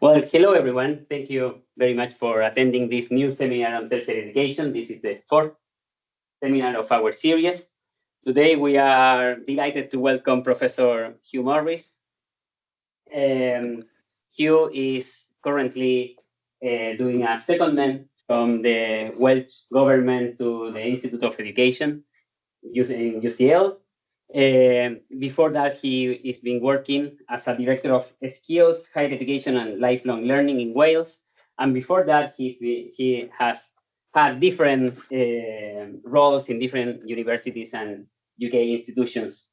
Well, hello everyone. Thank you very much for attending this new seminar on tertiary education. This is the fourth seminar of our series. Today we are delighted to welcome Professor Hugh Morris. Hugh is currently doing a secondment from the Welsh Government to the Institute of Education in UCL. Before that, he has been working as a director of skills, higher education, and lifelong learning in Wales. And before that, he has had different roles in different universities and UK institutions.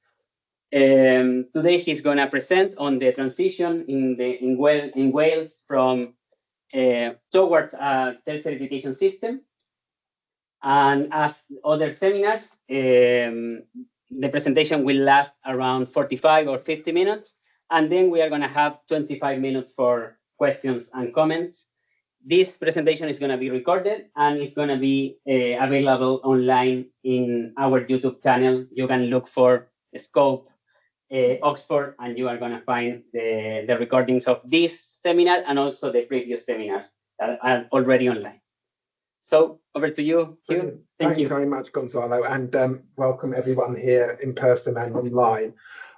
Today, he's going to present on the transition in Wales from towards a tertiary education system. And as other seminars, the presentation will last around 45 or 50 minutes, and then we are going to have 25 minutes for questions and comments. This presentation is going to be recorded and it's going to be available online in our YouTube channel. You can look for SKOPE Oxford, and you are going to find the recordings of this seminar and also the previous seminars that are already online. So over to you, Hugh. Thanks very much, Gonzalo, and welcome everyone here in person and online.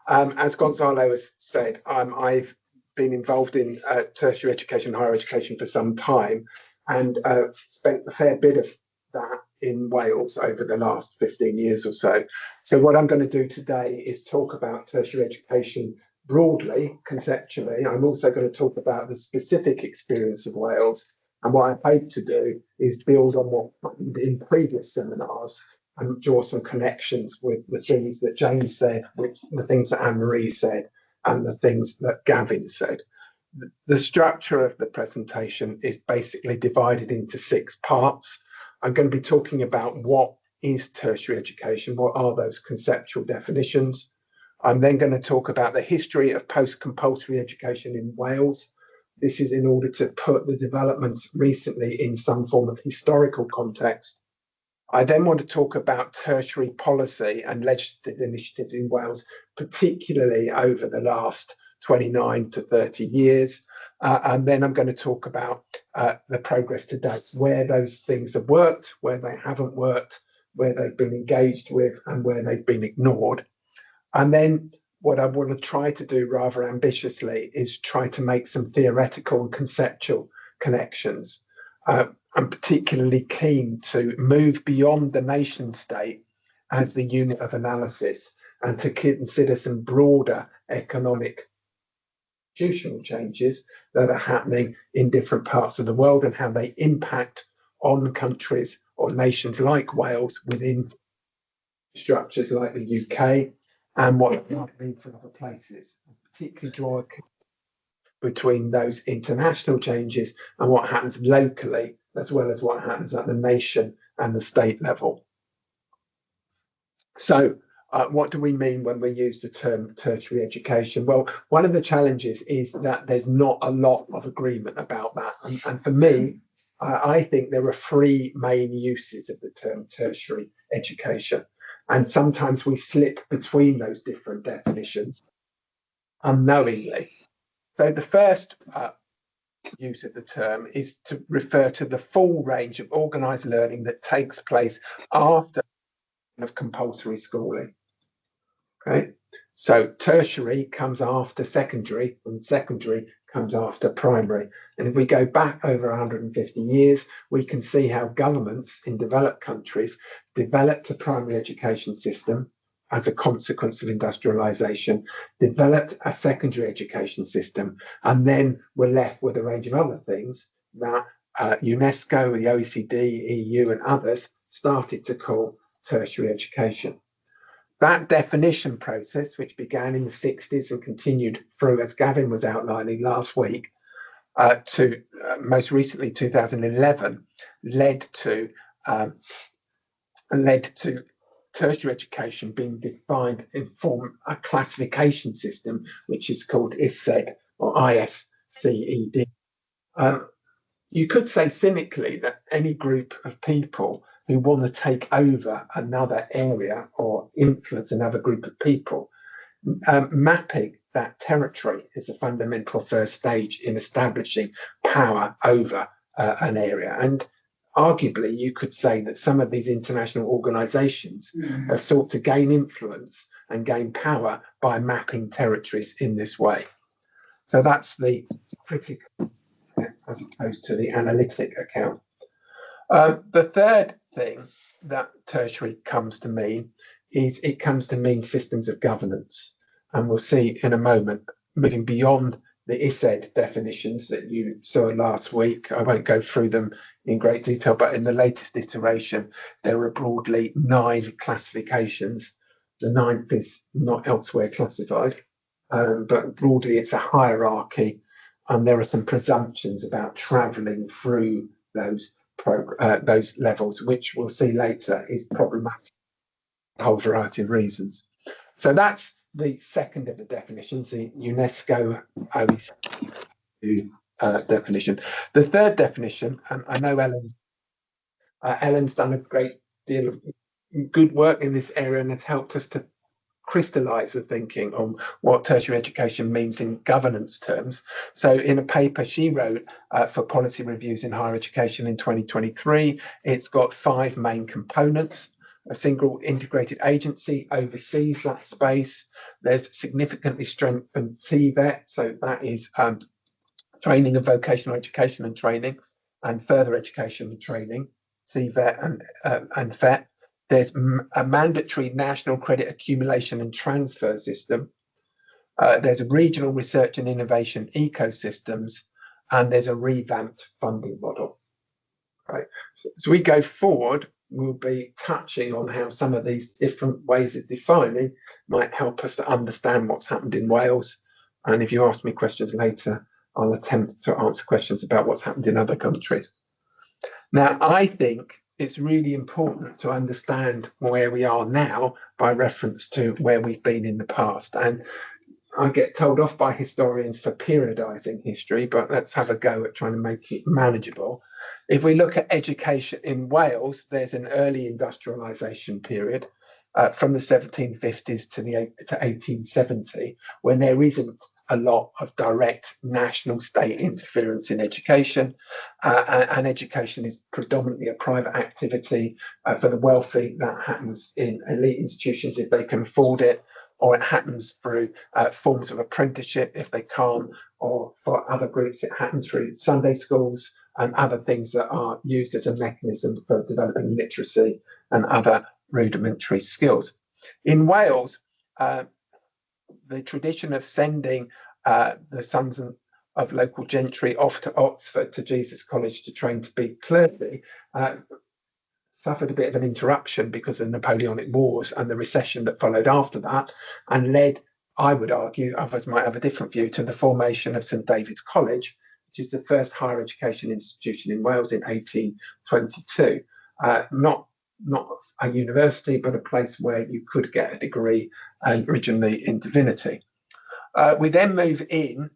As Gonzalo has said, I've been involved in tertiary education, higher education for some time, and spent a fair bit of that in Wales over the last 15 years or so. So what I'm going to do today is talk about tertiary education broadly, conceptually. I'm also going to talk about the specific experience of Wales. And what I hope to do is build on what happened in previous seminars and draw some connections with the things that James said, the things that Anne-Marie said, and the things that Gavin said. The structure of the presentation is basically divided into 6 parts. I'm going to be talking about what is tertiary education, what are those conceptual definitions. I'm then going to talk about the history of post-compulsory education in Wales. This is in order to put the developments recently in some form of historical context. I then want to talk about tertiary policy and legislative initiatives in Wales, particularly over the last 29 to 30 years. And then I'm going to talk about the progress to date, where those things have worked, where they haven't worked, where they've been engaged with, and where they've been ignored. And then what I want to try to do rather ambitiously is try to make some theoretical and conceptual connections. I'm particularly keen to move beyond the nation state as the unit of analysis and to consider some broader economic institutional changes that are happening in different parts of the world and how they impact on countries or nations like Wales within structures like the UK, and what it might mean for other places, particularly draw a between those international changes and what happens locally, as well as what happens at the nation and the state level. So what do we mean when we use the term tertiary education? Well, one of the challenges is that there's not a lot of agreement about that. And for me, I think there are 3 main uses of the term tertiary education. And sometimes we slip between those different definitions unknowingly. So the first use of the term is to refer to the full range of organised learning that takes place after of compulsory schooling. Okay, so tertiary comes after secondary, and secondary comes after primary. And if we go back over 150 years, we can see how governments in developed countries developed a primary education system as a consequence of industrialization, developed a secondary education system, and then were left with a range of other things that UNESCO, the OECD, EU, and others started to call tertiary education. That definition process, which began in the 60s and continued through, as Gavin was outlining last week, to most recently 2011, led to tertiary education being defined in form a classification system, which is called ISCED or ISCED. You could say cynically that any group of people who want to take over another area or influence another group of people, mapping that territory is a fundamental first stage in establishing power over an area. And arguably, you could say that some of these international organisations have sought to gain influence and gain power by mapping territories in this way. So that's the critical as opposed to the analytic account. The third thing that tertiary comes to mean is it comes to mean systems of governance. And we'll see in a moment, moving beyond the ISED definitions that you saw last week. I won't go through them in great detail, but in the latest iteration, there are broadly 9 classifications. The 9th is not elsewhere classified, but broadly it's a hierarchy, and there are some presumptions about travelling through those levels, which we'll see later is problematic for a whole variety of reasons. So that's the second of the definitions, the UNESCO OECD definition. The third definition, and I know Ellen's done a great deal of good work in this area and has helped us to crystallise the thinking on what tertiary education means in governance terms. So in a paper she wrote for policy reviews in higher education in 2023, it's got 5 main components. A single integrated agency oversees that space. There's significantly strengthened TVET, so that is training and vocational education and training, and further education and training, CVET and FET. There's a mandatory national credit accumulation and transfer system. There's a regional research and innovation ecosystems, and there's a revamped funding model. Right. So as we go forward, we'll be touching on how some of these different ways of defining might help us to understand what's happened in Wales. And if you ask me questions later, I'll attempt to answer questions about what's happened in other countries. Now, I think it's really important to understand where we are now by reference to where we've been in the past. And I get told off by historians for periodising history, but let's have a go at trying to make it manageable. If we look at education in Wales, there's an early industrialisation period from the 1750s to 1870, when there isn't a lot of direct national state interference in education, and education is predominantly a private activity. For the wealthy, that happens in elite institutions if they can afford it, or it happens through forms of apprenticeship if they can't, or for other groups it happens through Sunday schools and other things that are used as a mechanism for developing literacy and other rudimentary skills. In Wales, the tradition of sending the sons of local gentry off to Oxford to Jesus College to train to be clergy suffered a bit of an interruption because of the Napoleonic Wars and the recession that followed after that, and led, I would argue, others might have a different view, to the formation of St David's College, which is the first higher education institution in Wales in 1822. Not a university, but a place where you could get a degree, originally in divinity. We then move in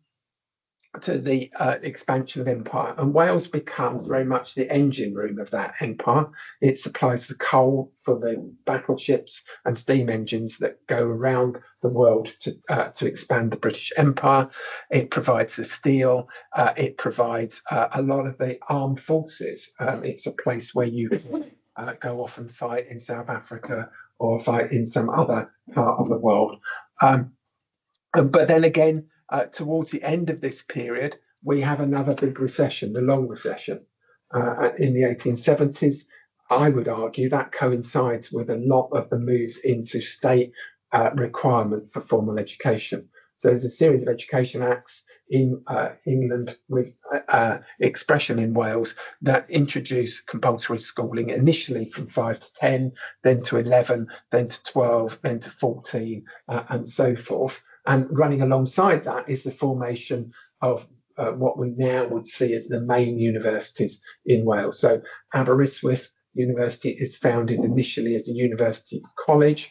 to the expansion of empire, and Wales becomes very much the engine room of that empire. It supplies the coal for the battleships and steam engines that go around the world to expand the British Empire. It provides the steel. It provides a lot of the armed forces. It's a place where you go off and fight in South Africa or fight in some other part of the world. But then again, towards the end of this period, we have another big recession, the Long Recession, in the 1870s. I would argue that coincides with a lot of the moves into state requirement for formal education. So there's a series of education acts in England with expression in Wales that introduce compulsory schooling initially from 5 to 10, then to 11, then to 12, then to 14, and so forth. And running alongside that is the formation of what we now would see as the main universities in Wales. So Aberystwyth University is founded initially as a university college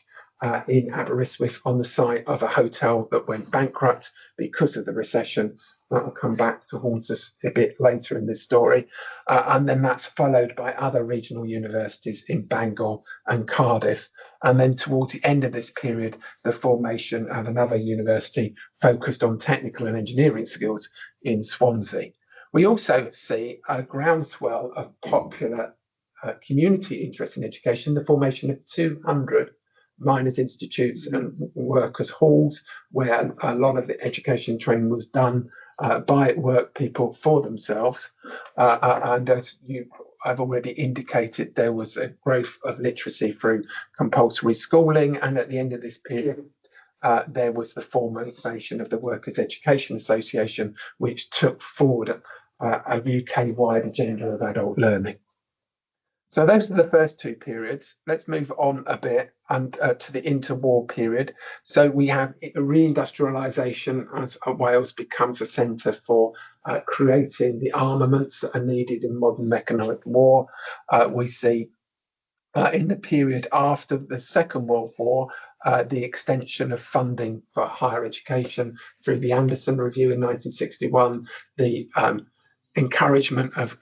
in Aberystwyth on the site of a hotel that went bankrupt because of the recession. That will come back to haunt us a bit later in this story. And then that's followed by other regional universities in Bangor and Cardiff. And then towards the end of this period, the formation of another university focused on technical and engineering skills in Swansea. We also see a groundswell of popular community interest in education, the formation of 200 miners' institutes and workers' halls, where a lot of the education training was done by work people for themselves. And as I've already indicated, there was a growth of literacy through compulsory schooling. And at the end of this period, there was the formation of the Workers' Education Association, which took forward a UK-wide agenda of adult learning. So those are the first two periods. Let's move on a bit and to the interwar period. So we have reindustrialisation as Wales becomes a centre for creating the armaments that are needed in modern economic war. We see in the period after the Second World War, the extension of funding for higher education through the Anderson Review in 1961, the encouragement of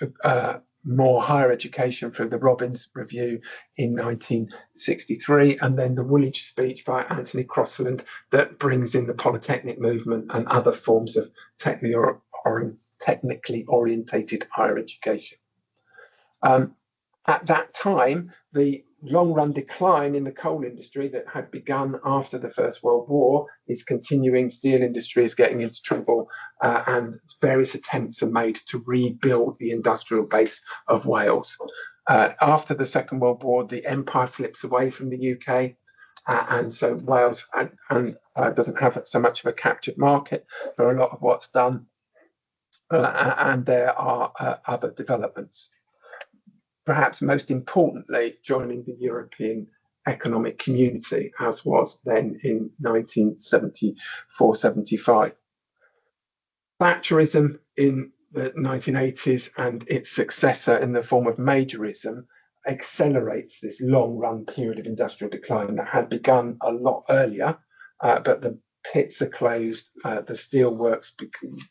more higher education through the Robbins Review in 1963, and then the Woolwich speech by Anthony Crossland that brings in the Polytechnic movement and other forms of technically orientated higher education. At that time, the long-run decline in the coal industry that had begun after the First World War is continuing. Steel industry is getting into trouble, and various attempts are made to rebuild the industrial base of Wales. After the Second World War, the empire slips away from the UK, and so Wales doesn't have so much of a captured market for a lot of what's done, and there are other developments. Perhaps most importantly, joining the European Economic Community, as was then in 1974-75. Thatcherism in the 1980s and its successor in the form of Majorism accelerates this long-run period of industrial decline that had begun a lot earlier, but the pits are closed, the steel works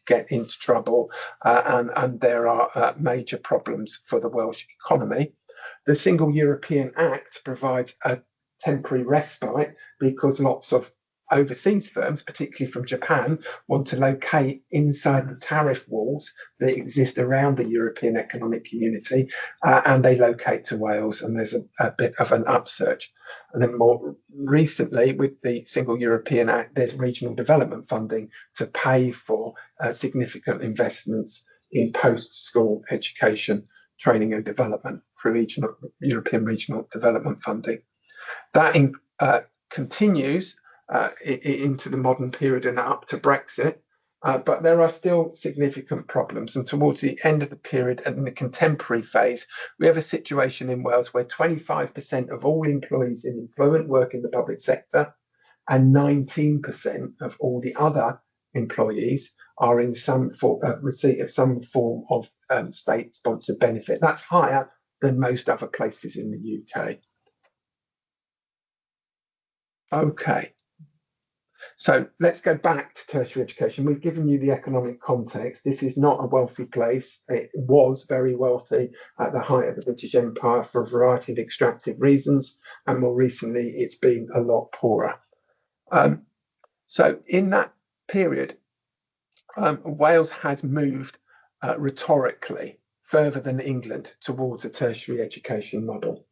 get into trouble, and there are major problems for the Welsh economy. The Single European Act provides a temporary respite because lots of overseas firms, particularly from Japan, want to locate inside the tariff walls that exist around the European Economic Community, and they locate to Wales, and there's a bit of an upsurge. And then more recently, with the Single European Act, there's regional development funding to pay for significant investments in post-school education, training and development through European regional development funding. That continues into the modern period and up to Brexit, but there are still significant problems. And towards the end of the period and in the contemporary phase, we have a situation in Wales where 25% of all employees in employment work in the public sector, and 19% of all the other employees are in some receipt of some form of state-sponsored benefit. That's higher than most other places in the UK. Okay. So let's go back to tertiary education. We've given you the economic context. This is not a wealthy place. It was very wealthy at the height of the British Empire for a variety of extractive reasons, and more recently it's been a lot poorer. So in that period, Wales has moved rhetorically further than England towards a tertiary education model.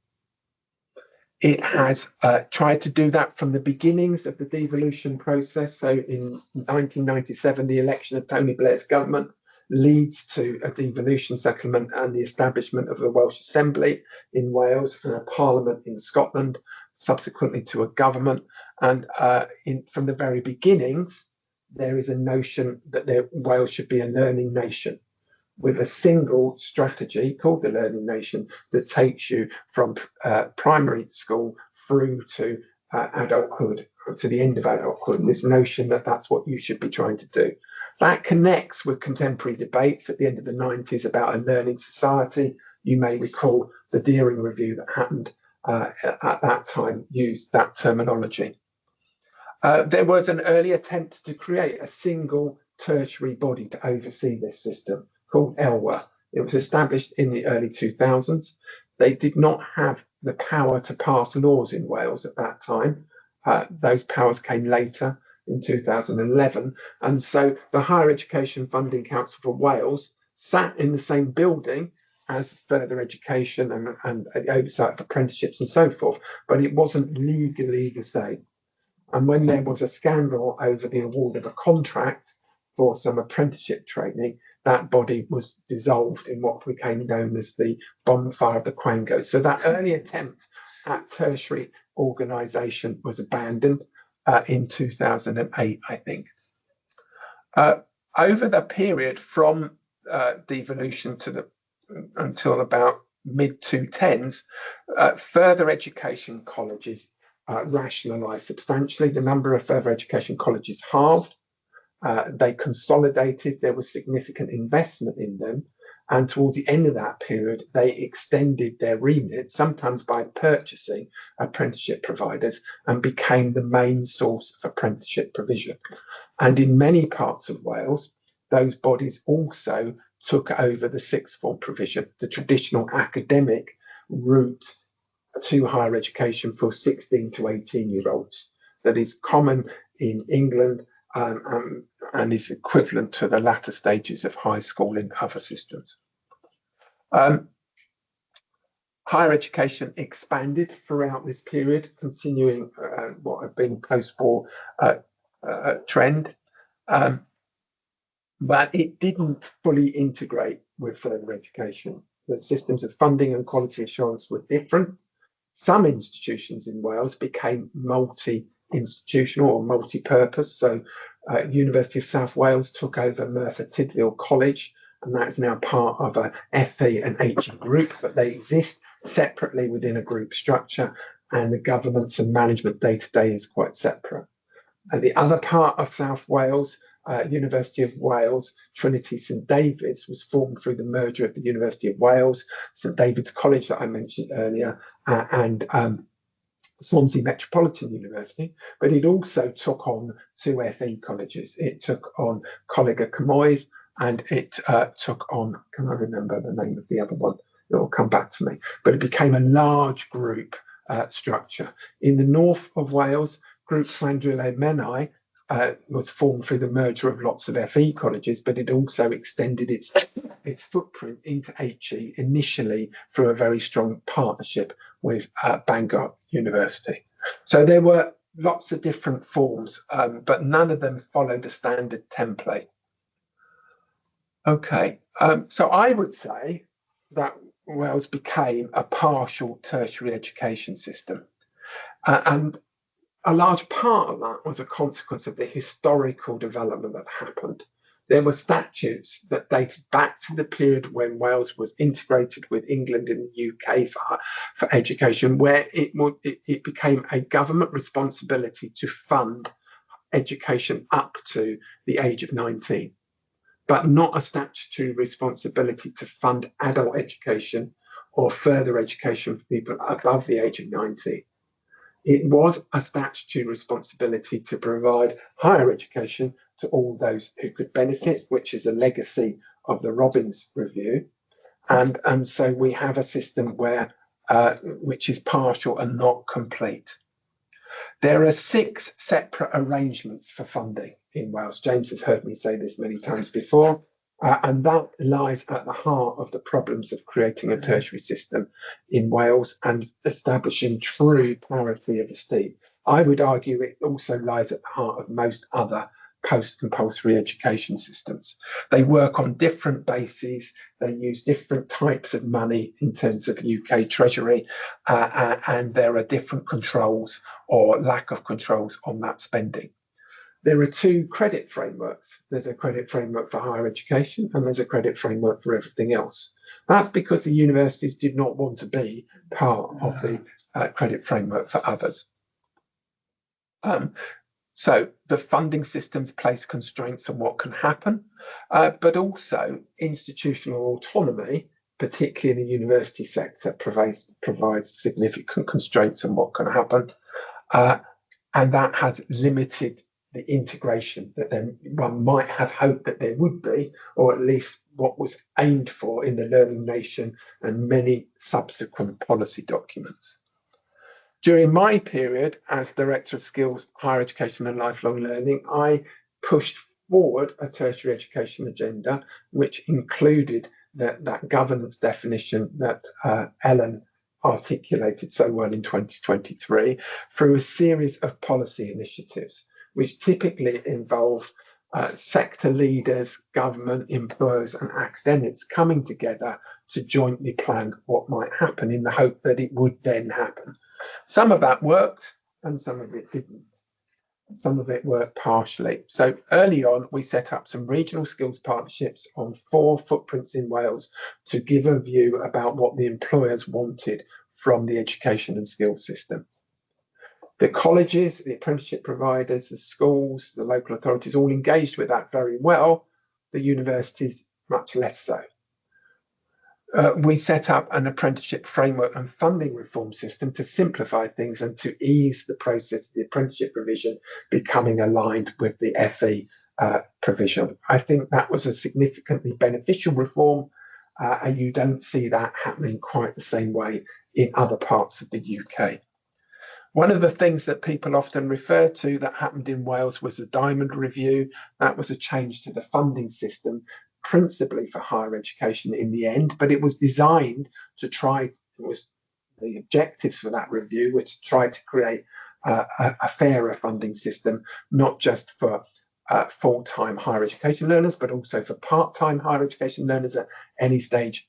It has tried to do that from the beginnings of the devolution process. So in 1997, the election of Tony Blair's government leads to a devolution settlement and the establishment of a Welsh Assembly in Wales and a Parliament in Scotland, subsequently to a government. And from the very beginnings, there is a notion that Wales should be a learning nation, with a single strategy called the Learning Nation that takes you from primary school through to adulthood, to the end of adulthood, and this notion that that's what you should be trying to do. That connects with contemporary debates at the end of the 90s about a learning society. You may recall the Deering Review that happened at that time used that terminology. There was an early attempt to create a single tertiary body to oversee this system called ELWA. It was established in the early 2000s. They did not have the power to pass laws in Wales at that time. Those powers came later in 2011. And so the Higher Education Funding Council for Wales sat in the same building as further education and the oversight of apprenticeships and so forth, but it wasn't legally the same. And when there was a scandal over the award of a contract for some apprenticeship training, that body was dissolved in what became known as the bonfire of the Quangos. So that early attempt at tertiary organisation was abandoned in 2008, I think. Over the period from devolution to until about mid-2010s, further education colleges rationalised substantially. The number of further education colleges halved. They consolidated. There was significant investment in them. And towards the end of that period, they extended their remit, sometimes by purchasing apprenticeship providers, and became the main source of apprenticeship provision. And in many parts of Wales, those bodies also took over the sixth form provision, the traditional academic route to higher education for 16 to 18-year-olds that is common in England and is equivalent to the latter stages of high school in other systems. Higher education expanded throughout this period, continuing what had been post-war trend, but it didn't fully integrate with further education. The systems of funding and quality assurance were different. Some institutions in Wales became multi-institutional or multi-purpose. So University of South Wales took over Merthyr Tydfil College, and that's now part of a FE and HE group, but they exist separately within a group structure, and the governance and management day-to-day is quite separate. And the other part of South Wales, University of Wales, Trinity St David's, was formed through the merger of the University of Wales, St David's College that I mentioned earlier, and Swansea Metropolitan University, but it also took on two FE colleges. It took on Coleg y Cymoedd, and it took on, can I remember the name of the other one? It will come back to me, but it became a large group structure. In the north of Wales, Group Llandrille Menai was formed through the merger of lots of FE colleges, but it also extended its footprint into HE initially through a very strong partnership with Bangor University. So there were lots of different forms, but none of them followed a standard template. Okay, so I would say that Wales became a partial tertiary education system. And a large part of that was a consequence of the historical development that happened. There were statutes that dated back to the period when Wales was integrated with England and the UK for education, where it became a government responsibility to fund education up to the age of 19, but not a statutory responsibility to fund adult education or further education for people above the age of 19. It was a statutory responsibility to provide higher education to all those who could benefit, which is a legacy of the Robbins Review. And so we have a system where which is partial and not complete. There are 6 separate arrangements for funding in Wales. James has heard me say this many times before, and that lies at the heart of the problems of creating a tertiary system in Wales and establishing true parity of esteem. I would argue it also lies at the heart of most other post-compulsory education systems. They work on different bases, they use different types of money in terms of UK Treasury, and there are different controls or lack of controls on that spending. There are 2 credit frameworks. There's a credit framework for higher education and there's a credit framework for everything else. That's because the universities did not want to be part of the credit framework for others. So the funding systems place constraints on what can happen, but also institutional autonomy, particularly in the university sector, provides significant constraints on what can happen. And that has limited the integration that then one might have hoped that there would be, or at least what was aimed for in the Learning Nation and many subsequent policy documents. During my period as Director of Skills, Higher Education and Lifelong Learning, I pushed forward a tertiary education agenda, which included that governance definition that Ellen articulated so well in 2023 through a series of policy initiatives, which typically involve sector leaders, government, employers and academics coming together to jointly plan what might happen in the hope that it would then happen. Some of that worked and some of it didn't. Some of it worked partially. So early on, we set up some regional skills partnerships on 4 footprints in Wales to give a view about what the employers wanted from the education and skills system. The colleges, the apprenticeship providers, the schools, the local authorities all engaged with that very well. The universities, much less so. We set up an apprenticeship framework and funding reform system to simplify things and to ease the process of the apprenticeship provision becoming aligned with the FE provision. I think that was a significantly beneficial reform, and you don't see that happening quite the same way in other parts of the UK. One of the things that people often refer to that happened in Wales was the Diamond Review. That was a change to the funding system, principally for higher education in the end, but it was designed to the objectives for that review were to try to create a fairer funding system, not just for full-time higher education learners, but also for part-time higher education learners at any stage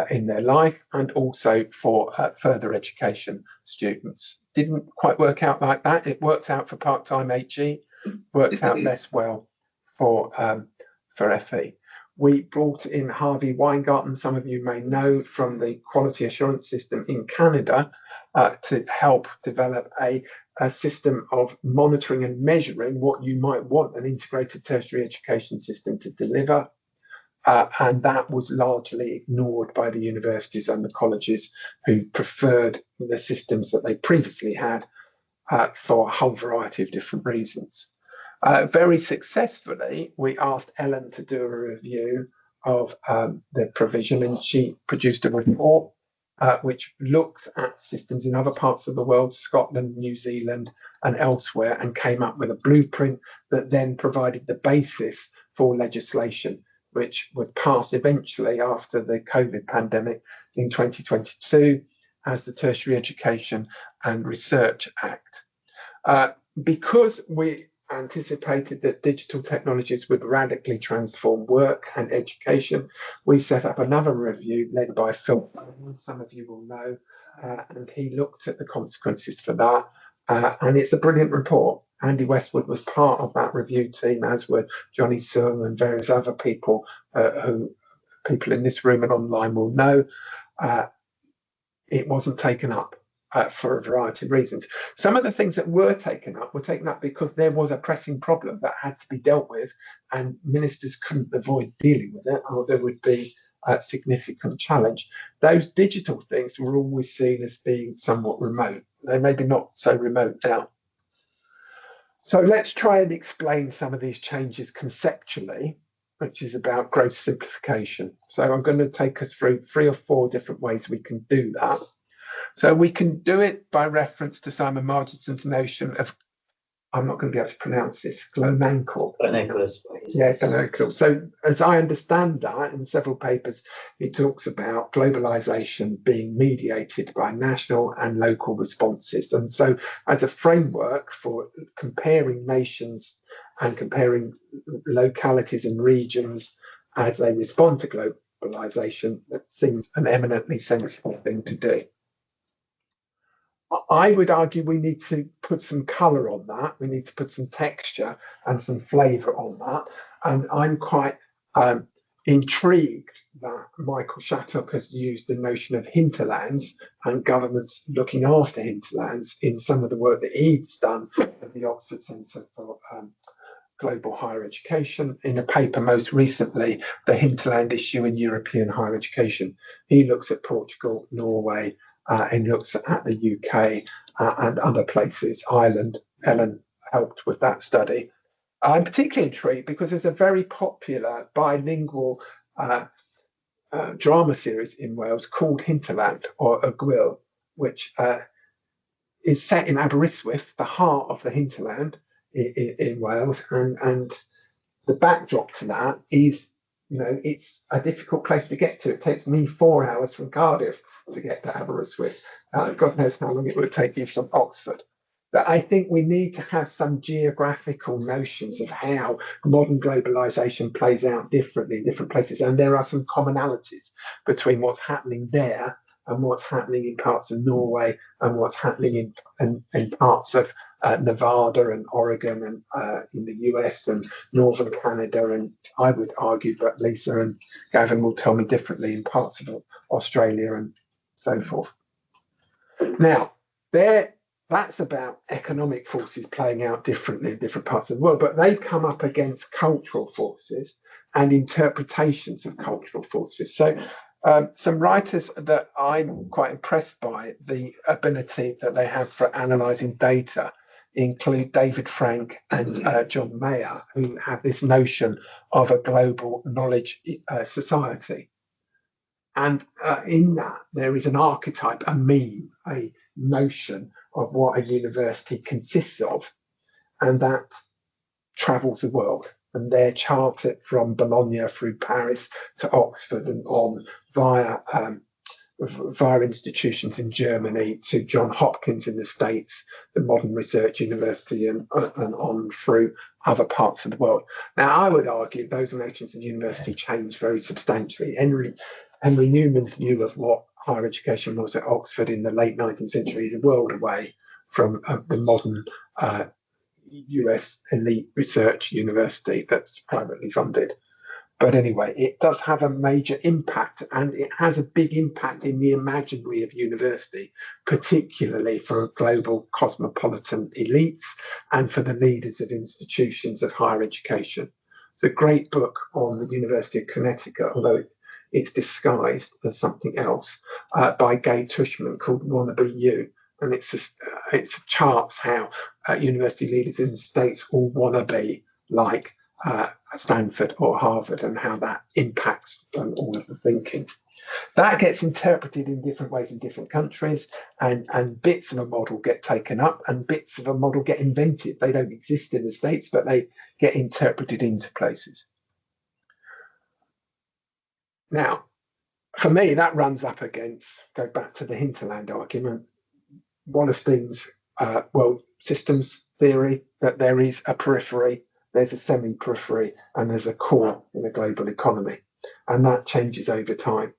in their life, and also for further education students. Didn't quite work out like that. It worked out for part-time HE, worked out less well for FE. We brought in Harvey Weingarten, some of you may know from the quality assurance system in Canada, to help develop a system of monitoring and measuring what you might want an integrated tertiary education system to deliver. And that was largely ignored by the universities and the colleges who preferred the systems that they previously had for a whole variety of different reasons. Very successfully, we asked Ellen to do a review of the provision, and she produced a report which looked at systems in other parts of the world, Scotland, New Zealand, and elsewhere, and came up with a blueprint that then provided the basis for legislation, which was passed eventually after the COVID pandemic in 2022 as the Tertiary Education and Research Act. Because we anticipated that digital technologies would radically transform work and education, we set up another review led by Phil, some of you will know, and he looked at the consequences for that. And it's a brilliant report. Andy Westwood was part of that review team, as were Johnny Sung and various other people who people in this room and online will know. It wasn't taken up for a variety of reasons. Some of the things that were taken up because there was a pressing problem that had to be dealt with, and ministers couldn't avoid dealing with it, or there would be a significant challenge. Those digital things were always seen as being somewhat remote. They're maybe not so remote now. So let's try and explain some of these changes conceptually, which is about gross simplification. So I'm going to take us through 3 or 4 different ways we can do that. So we can do it by reference to Simon Marginson's notion of, I'm not going to be able to pronounce this, glomancle. Yeah, glomancle. So as I understand that, in several papers, he talks about globalization being mediated by national and local responses. And so as a framework for comparing nations and comparing localities and regions as they respond to globalization, that seems an eminently sensible thing to do. I would argue we need to put some colour on that. We need to put some texture and some flavour on that. And I'm quite intrigued that Michael Shattuck has used the notion of hinterlands and governments looking after hinterlands in some of the work that he's done at the Oxford Centre for Global Higher Education, in a paper most recently, The Hinterland Issue in European Higher Education. He looks at Portugal, Norway, and looks at the UK and other places, Ireland. Ellen helped with that study. I'm particularly intrigued because there's a very popular bilingual drama series in Wales called Hinterland or Y Gwyl, which is set in Aberystwyth, the heart of the hinterland in Wales, and the backdrop to that is, it's a difficult place to get to. It takes me 4 hours from Cardiff to get to Aberystwyth. God knows how long it would take you from Oxford. But I think we need to have some geographical notions of how modern globalization plays out differently in different places. And there are some commonalities between what's happening there and what's happening in parts of Norway and what's happening in parts of Nevada and Oregon and in the US and northern Canada, and I would argue, but Lisa and Gavin will tell me differently, in parts of Australia and so forth. Now, that's about economic forces playing out differently in different parts of the world, but they come up against cultural forces and interpretations of cultural forces. So some writers that I'm quite impressed by the ability that they have for analysing data include David Frank and John Mayer, who have this notion of a global knowledge society. And in that, there is an archetype, a meme, a notion of what a university consists of, and that travels the world. And they're charted from Bologna through Paris to Oxford and on via institutions in Germany to Johns Hopkins in the States, the Modern Research University, and on through other parts of the world. Now, I would argue those notions of university changed very substantially. Henry Newman's view of what higher education was at Oxford in the late 19th century is a world away from the modern US elite research university that's privately funded. But anyway, it does have a major impact, and it has a big impact in the imaginary of university, particularly for global cosmopolitan elites and for the leaders of institutions of higher education. It's a great book on the University of Connecticut, although it's disguised as something else, by Gay Tushman, called Wanna Be You. And it charts how university leaders in the States all want to be like Stanford or Harvard, and how that impacts on all of the thinking. That gets interpreted in different ways in different countries, and bits of a model get taken up and bits of a model get invented. They don't exist in the States, but they get interpreted into places. Now, for me, that runs up against, go back to the hinterland argument, Wallerstein's world systems theory, that there is a periphery, there's a semi-periphery, and there's a core in a global economy. And that changes over time.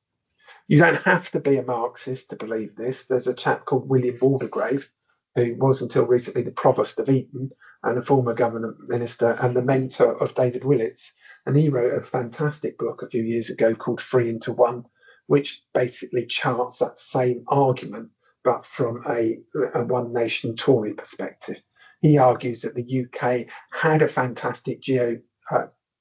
You don't have to be a Marxist to believe this. There's a chap called William Waldegrave, who was until recently the Provost of Eton and a former government minister and the mentor of David Willits. And he wrote a fantastic book a few years ago called 3 into 1, which basically charts that same argument, but from a one nation Tory perspective. He argues that the UK had a fantastic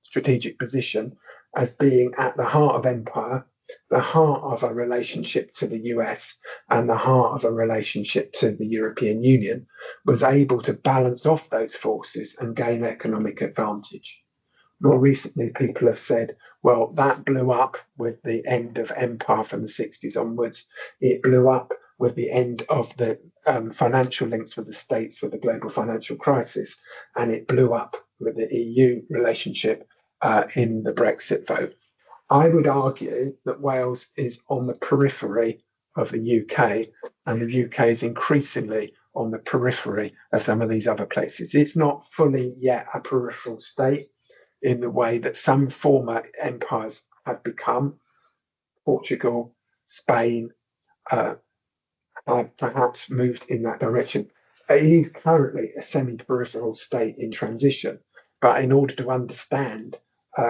strategic position as being at the heart of empire, the heart of a relationship to the US, and the heart of a relationship to the European Union, was able to balance off those forces and gain economic advantage. More recently, people have said, well, that blew up with the end of empire from the 60s onwards. It blew up with the end of the financial links with the States with the global financial crisis, and it blew up with the EU relationship in the Brexit vote. I would argue that Wales is on the periphery of the UK, and the UK is increasingly on the periphery of some of these other places. It's not fully yet a peripheral state in the way that some former empires have become. Portugal, Spain, have perhaps moved in that direction. It is currently a semi-peripheral state in transition, but in order to understand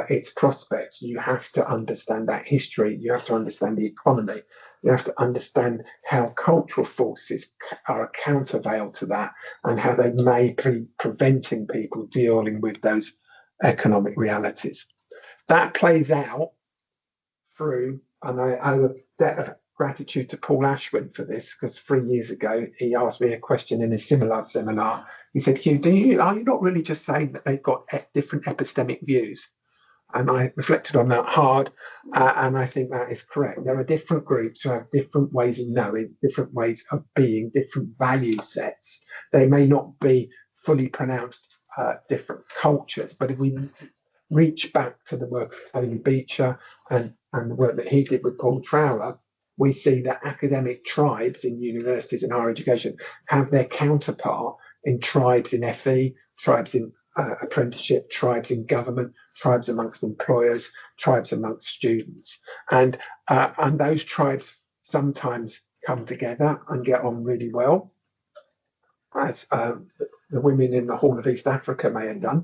its prospects, you have to understand that history, you have to understand the economy, you have to understand how cultural forces are a countervail to that, and how they may be preventing people dealing with those economic realities. That plays out through, and I owe a debt of gratitude to Paul Ashwin for this, because 3 years ago he asked me a question in a similar seminar He said, Hugh, are you not really just saying that they've got different epistemic views? And I reflected on that hard, and I think that is correct. There are different groups who have different ways of knowing, different ways of being, different value sets. They may not be fully pronounced different cultures, but if we reach back to the work of Tony Beecher and the work that he did with Paul Trowler, we see that academic tribes in universities and higher education have their counterpart in tribes in FE, tribes in apprenticeship, tribes in government, tribes amongst employers, tribes amongst students, and those tribes sometimes come together and get on really well, as the women in the Horn of East Africa may have done.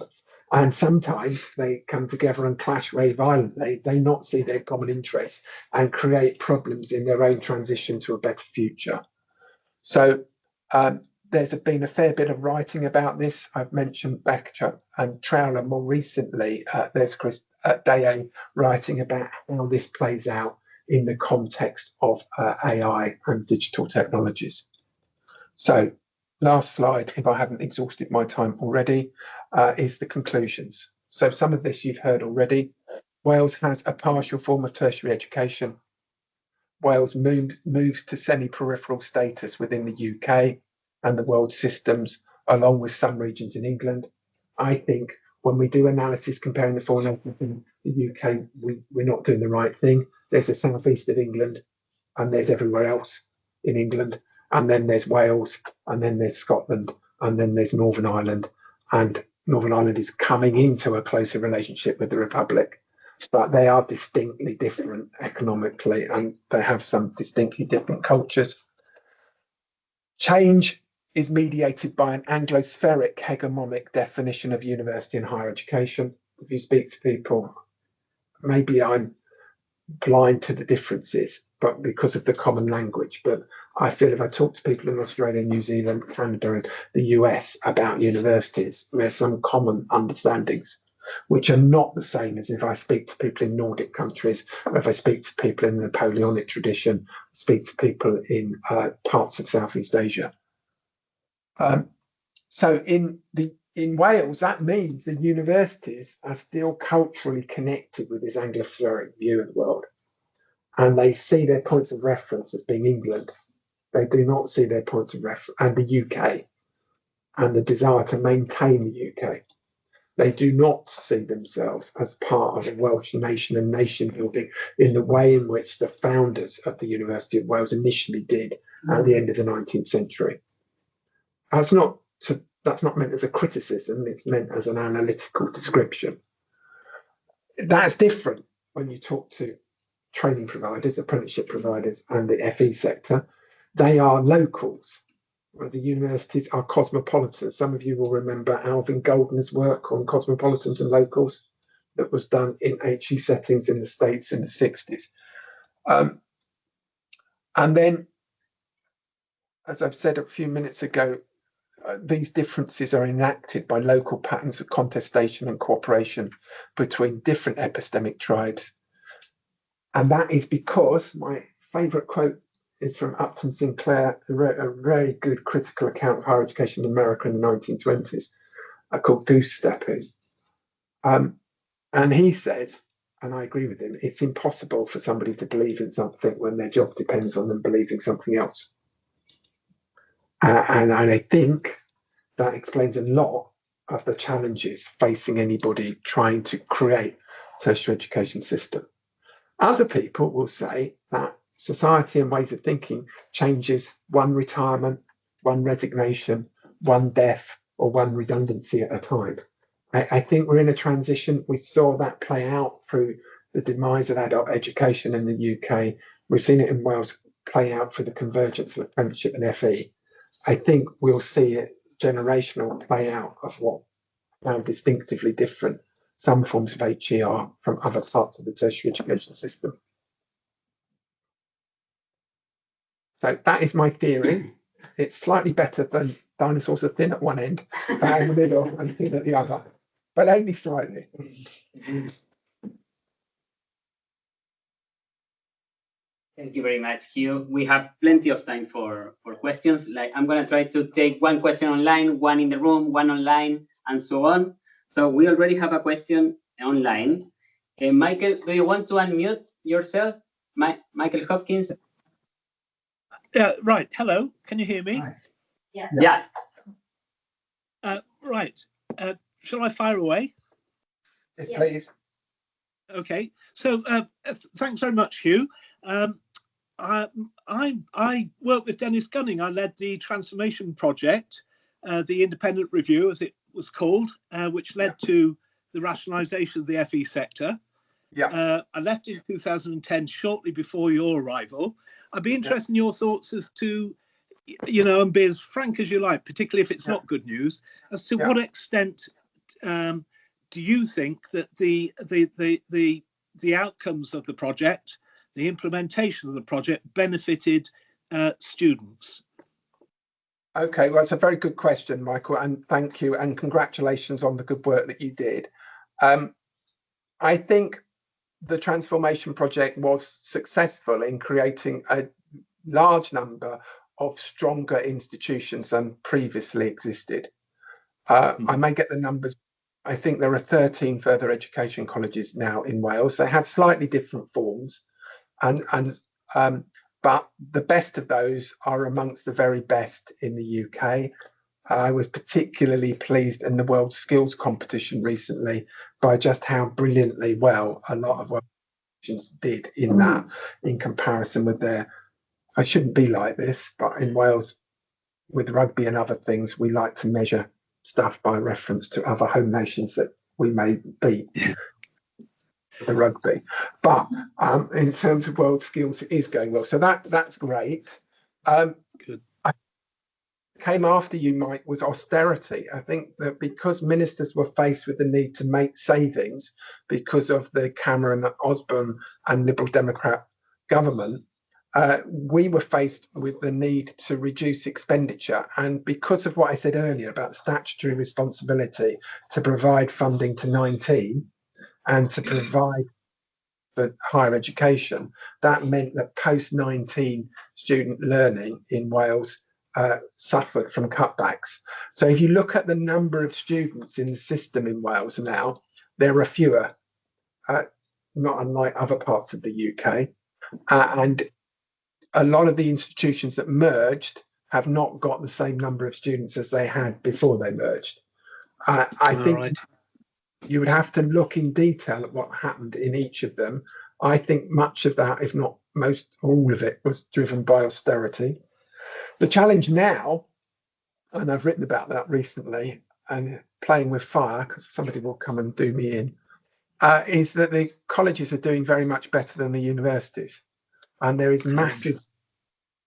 And sometimes they come together and clash very violently. They not see their common interests and create problems in their own transition to a better future. So there's been a fair bit of writing about this. I've mentioned Becher and Trowler more recently. There's Chris Daye writing about how this plays out in the context of AI and digital technologies. So last slide, if I haven't exhausted my time already, is the conclusions. So some of this you've heard already. Wales has a partial form of tertiary education. Wales moves to semi-peripheral status within the UK and the world systems, along with some regions in England. I think when we do analysis comparing the four nations in the UK, we're not doing the right thing. There's the southeast of England, and there's everywhere else in England, and then there's Wales, and then there's Scotland, and then there's Northern Ireland, and Northern Ireland is coming into a closer relationship with the Republic. But they are distinctly different economically, and they have some distinctly different cultures. Change is mediated by an Anglospheric hegemonic definition of university and higher education. If you speak to people, maybe I'm blind to the differences, but because of the common language. But I feel if I talk to people in Australia, New Zealand, Canada, and the US about universities, there's some common understandings, which are not the same as if I speak to people in Nordic countries, or if I speak to people in the Napoleonic tradition, speak to people in parts of Southeast Asia. So in Wales, that means the universities are still culturally connected with this Anglospheric view of the world. And they see their points of reference as being England. They do not see their points of reference and the UK and the desire to maintain the UK. They do not see themselves as part of a Welsh nation and nation building in the way in which the founders of the University of Wales initially did at the end of the 19th century. That's not meant as a criticism, it's meant as an analytical description. That's different when you talk to training providers, apprenticeship providers, and the FE sector. They are locals, whereas the universities are cosmopolitans. Some of you will remember Alvin Goldner's work on cosmopolitans and locals that was done in HE settings in the States in the 60s. And then, as I've said a few minutes ago, these differences are enacted by local patterns of contestation and cooperation between different epistemic tribes. And that is because my favourite quote is from Upton Sinclair, who wrote a very good critical account of higher education in America in the 1920s, called Goose Stepping. And he says, and I agree with him, it's impossible for somebody to believe in something when their job depends on them believing something else. And I think that explains a lot of the challenges facing anybody trying to create a tertiary education system. Other people will say that society and ways of thinking changes one retirement, one resignation, one death, or one redundancy at a time. I think we're in a transition. We saw that play out through the demise of adult education in the UK. We've seen it in Wales play out through the convergence of apprenticeship and FE. I think we'll see it generational play out of what now distinctively different some forms of HER from other parts of the tertiary education system. So that is my theory. It's slightly better than dinosaurs are thin at one end, fat in the middle, and thin at the other, but only slightly. Thank you very much, Hugh. We have plenty of time for questions. Like, I'm going to try to take one question online, one in the room, one online, and so on. So we already have a question online. Michael, do you want to unmute yourself? Michael Hopkins? Right. Hello. Can you hear me? Hi. Yeah. Right. Shall I fire away? Yes, please. Okay. So thanks very much, Hugh. I worked with Dennis Gunning. I led the transformation project, the independent review, as it was called, which led to the rationalisation of the FE sector. Yeah. I left in 2010, shortly before your arrival. I'd be interested in your thoughts as to, you know, and be as frank as you like, particularly if it's not good news, as to what extent do you think that the outcomes of the project, the implementation of the project, benefited students? Okay, well, it's a very good question, Michael, and thank you, and congratulations on the good work that you did. I think the transformation project was successful in creating a large number of stronger institutions than previously existed. I may get the numbers. I think there are 13 further education colleges now in Wales. They have slightly different forms, but the best of those are amongst the very best in the UK. I was particularly pleased in the World Skills competition recently by just how brilliantly well a lot of institutions did in that, in comparison with their. I shouldn't be like this, but in Wales, with rugby and other things, we like to measure stuff by reference to other home nations that we may beat. The rugby, but in terms of world skills, it is going well, so that's great. Good. I came after you, Mike, was austerity. I think that because ministers were faced with the need to make savings because of the Cameron, Osborne and Liberal Democrat government, we were faced with the need to reduce expenditure, and because of what I said earlier about statutory responsibility to provide funding to 19 and to provide for higher education, that meant that post-19 student learning in Wales suffered from cutbacks. So if you look at the number of students in the system in Wales now, there are fewer, not unlike other parts of the UK. And a lot of the institutions that merged have not got the same number of students as they had before they merged. I think you would have to look in detail at what happened in each of them. I think much of that, if not most, all of it, was driven by austerity. The challenge now, and I've written about that recently, and playing with fire, because somebody will come and do me in, is that the colleges are doing very much better than the universities. And there is massive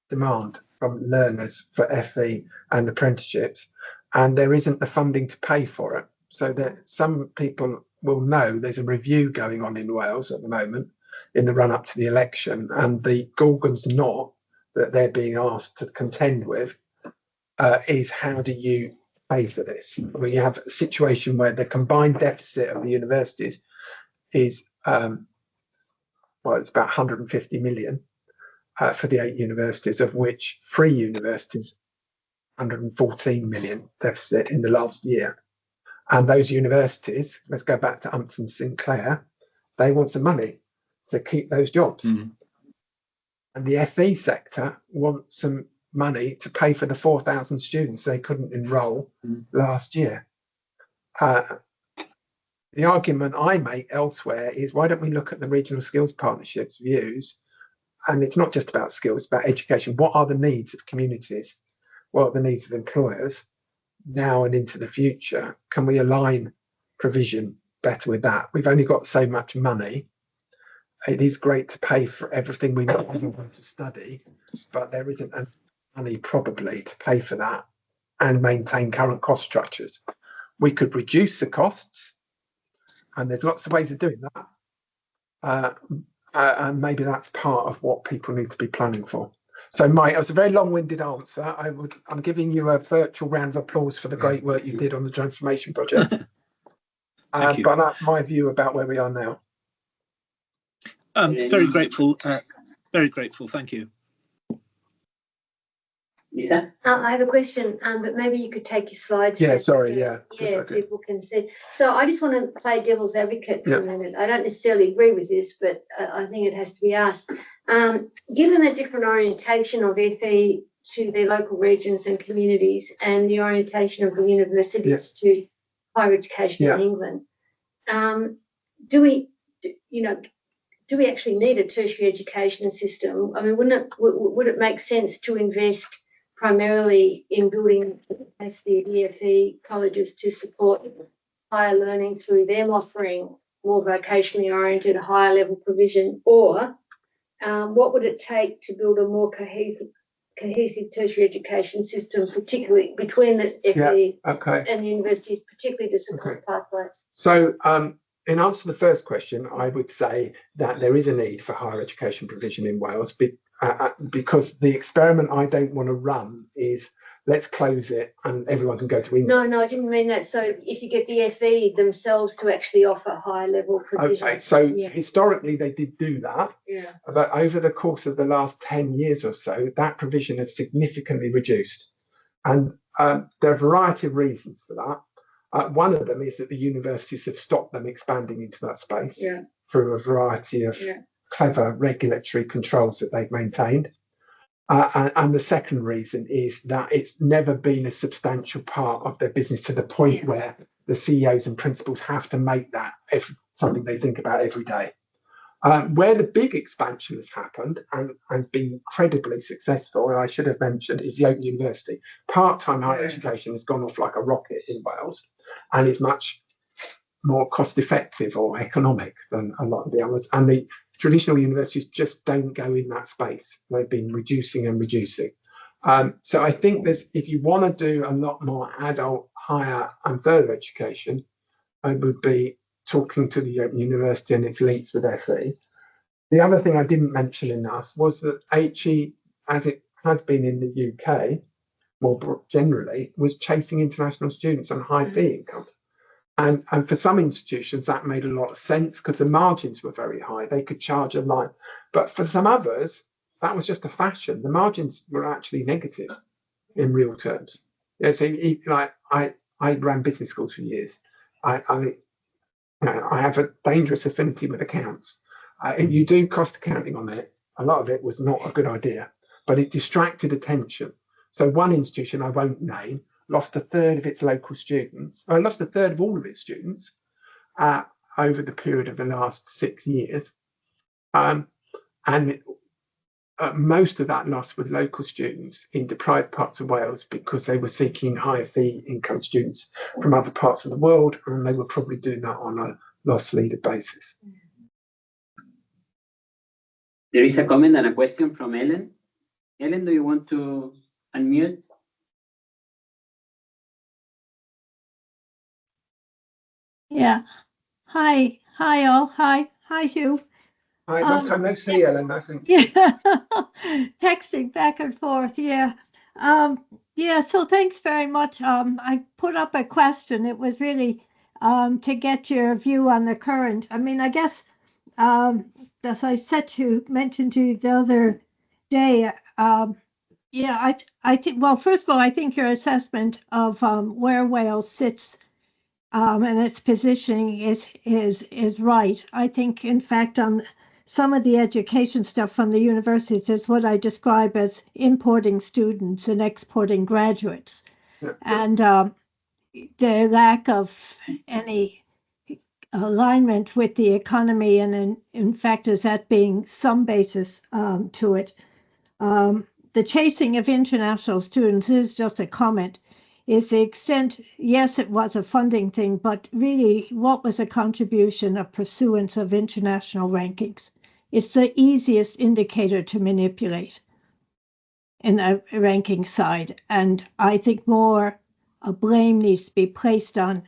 demand from learners for FE and apprenticeships, and there isn't the funding to pay for it. So that some people will know there's a review going on in Wales at the moment in the run up to the election, and the Gorgon's knot that they're being asked to contend with is how do you pay for this? We have a situation where the combined deficit of the universities is well, it's about 150 million for the 8 universities, of which 3 universities 114 million deficit in the last year. And those universities, let's go back to Umpton Sinclair, they want some money to keep those jobs. And the FE sector wants some money to pay for the 4,000 students they couldn't enrol last year. The argument I make elsewhere is, why don't we look at the regional skills partnerships views? And it's not just about skills, it's about education. What are the needs of communities? What are the needs of employers now and into the future? Can we align provision better with that? We've only got so much money. It is great to pay for everything we ever want to study, but there isn't enough money probably to pay for that and maintain current cost structures. We could reduce the costs, and there's lots of ways of doing that. And maybe that's part of what people need to be planning for. So, Mike, it was a very long-winded answer. I'm giving you a virtual round of applause for the great work you did on the transformation project. But that's my view about where we are now. I'm very grateful. Very grateful. Thank you. Lisa? I have a question, but maybe you could take your slides. Yeah, back sorry, again. yeah. Yeah, Okay. people can see. So I just want to play devil's advocate for Yeah. a minute. I don't necessarily agree with this, but I think it has to be asked. Given the different orientation of FE to their local regions and communities and the orientation of the universities to higher education in England, do we actually need a tertiary education system? I mean, would it make sense to invest primarily in building the capacity of EFE colleges to support higher learning through them offering more vocationally oriented, higher level provision? Or what would it take to build a more cohesive tertiary education system, particularly between the FE and the universities, particularly to support pathways? So in answer to the first question, I would say that there is a need for higher education provision in Wales because the experiment I don't want to run is let's close it and everyone can go to England. No, I didn't mean that. So if you get the FE themselves to actually offer high level provision. Okay, so historically they did do that. Yeah. But over the course of the last 10 years or so, that provision has significantly reduced. And there are a variety of reasons for that. One of them is that the universities have stopped them expanding into that space through a variety of clever regulatory controls that they've maintained. And the second reason is that it's never been a substantial part of their business to the point where the CEOs and principals have to make that something they think about every day. Where the big expansion has happened and has been incredibly successful, and I should have mentioned, is the Open University. Part-time higher education has gone off like a rocket in Wales and is much more cost-effective or economic than a lot of the others. And the traditional universities just don't go in that space. They've been reducing and reducing. So I think if you want to do a lot more adult, higher and further education, I would be talking to the Open University and its links with FE. The other thing I didn't mention enough was that HE, as it has been in the UK, more generally, was chasing international students on high fee income. And for some institutions, that made a lot of sense because the margins were very high. They could charge a line. But for some others, that was just a fashion. The margins were actually negative in real terms. Yeah, so I ran business schools for years. I have a dangerous affinity with accounts. If you do cost accounting on it, a lot of it was not a good idea, but it distracted attention. So one institution I won't name lost a third of its local students, lost a third of all of its students over the period of the last 6 years. Most of that loss was local students in deprived parts of Wales because they were seeking higher fee income students from other parts of the world, and they were probably doing that on a loss leader basis. There is a comment and a question from Ellen. Ellen, do you want to unmute? Yeah. Hi all. Hi Hugh. Hi, long time no see, Ellen, I think. Yeah, texting back and forth. Yeah. So thanks very much. I put up a question. It was really to get your view on the current. I mean, I guess as I mentioned to you the other day, I think, well, first of all, I think your assessment of where Wales sits and its positioning is right. I think, in fact, on some of the education stuff from the universities is what I describe as importing students and exporting graduates. Yeah. And the lack of any alignment with the economy, and in fact, is that being some basis to it. The chasing of international students is just a comment. Is the extent, yes, it was a funding thing, but really, what was a contribution of pursuance of international rankings? It's the easiest indicator to manipulate in the ranking side. And I think more blame needs to be placed on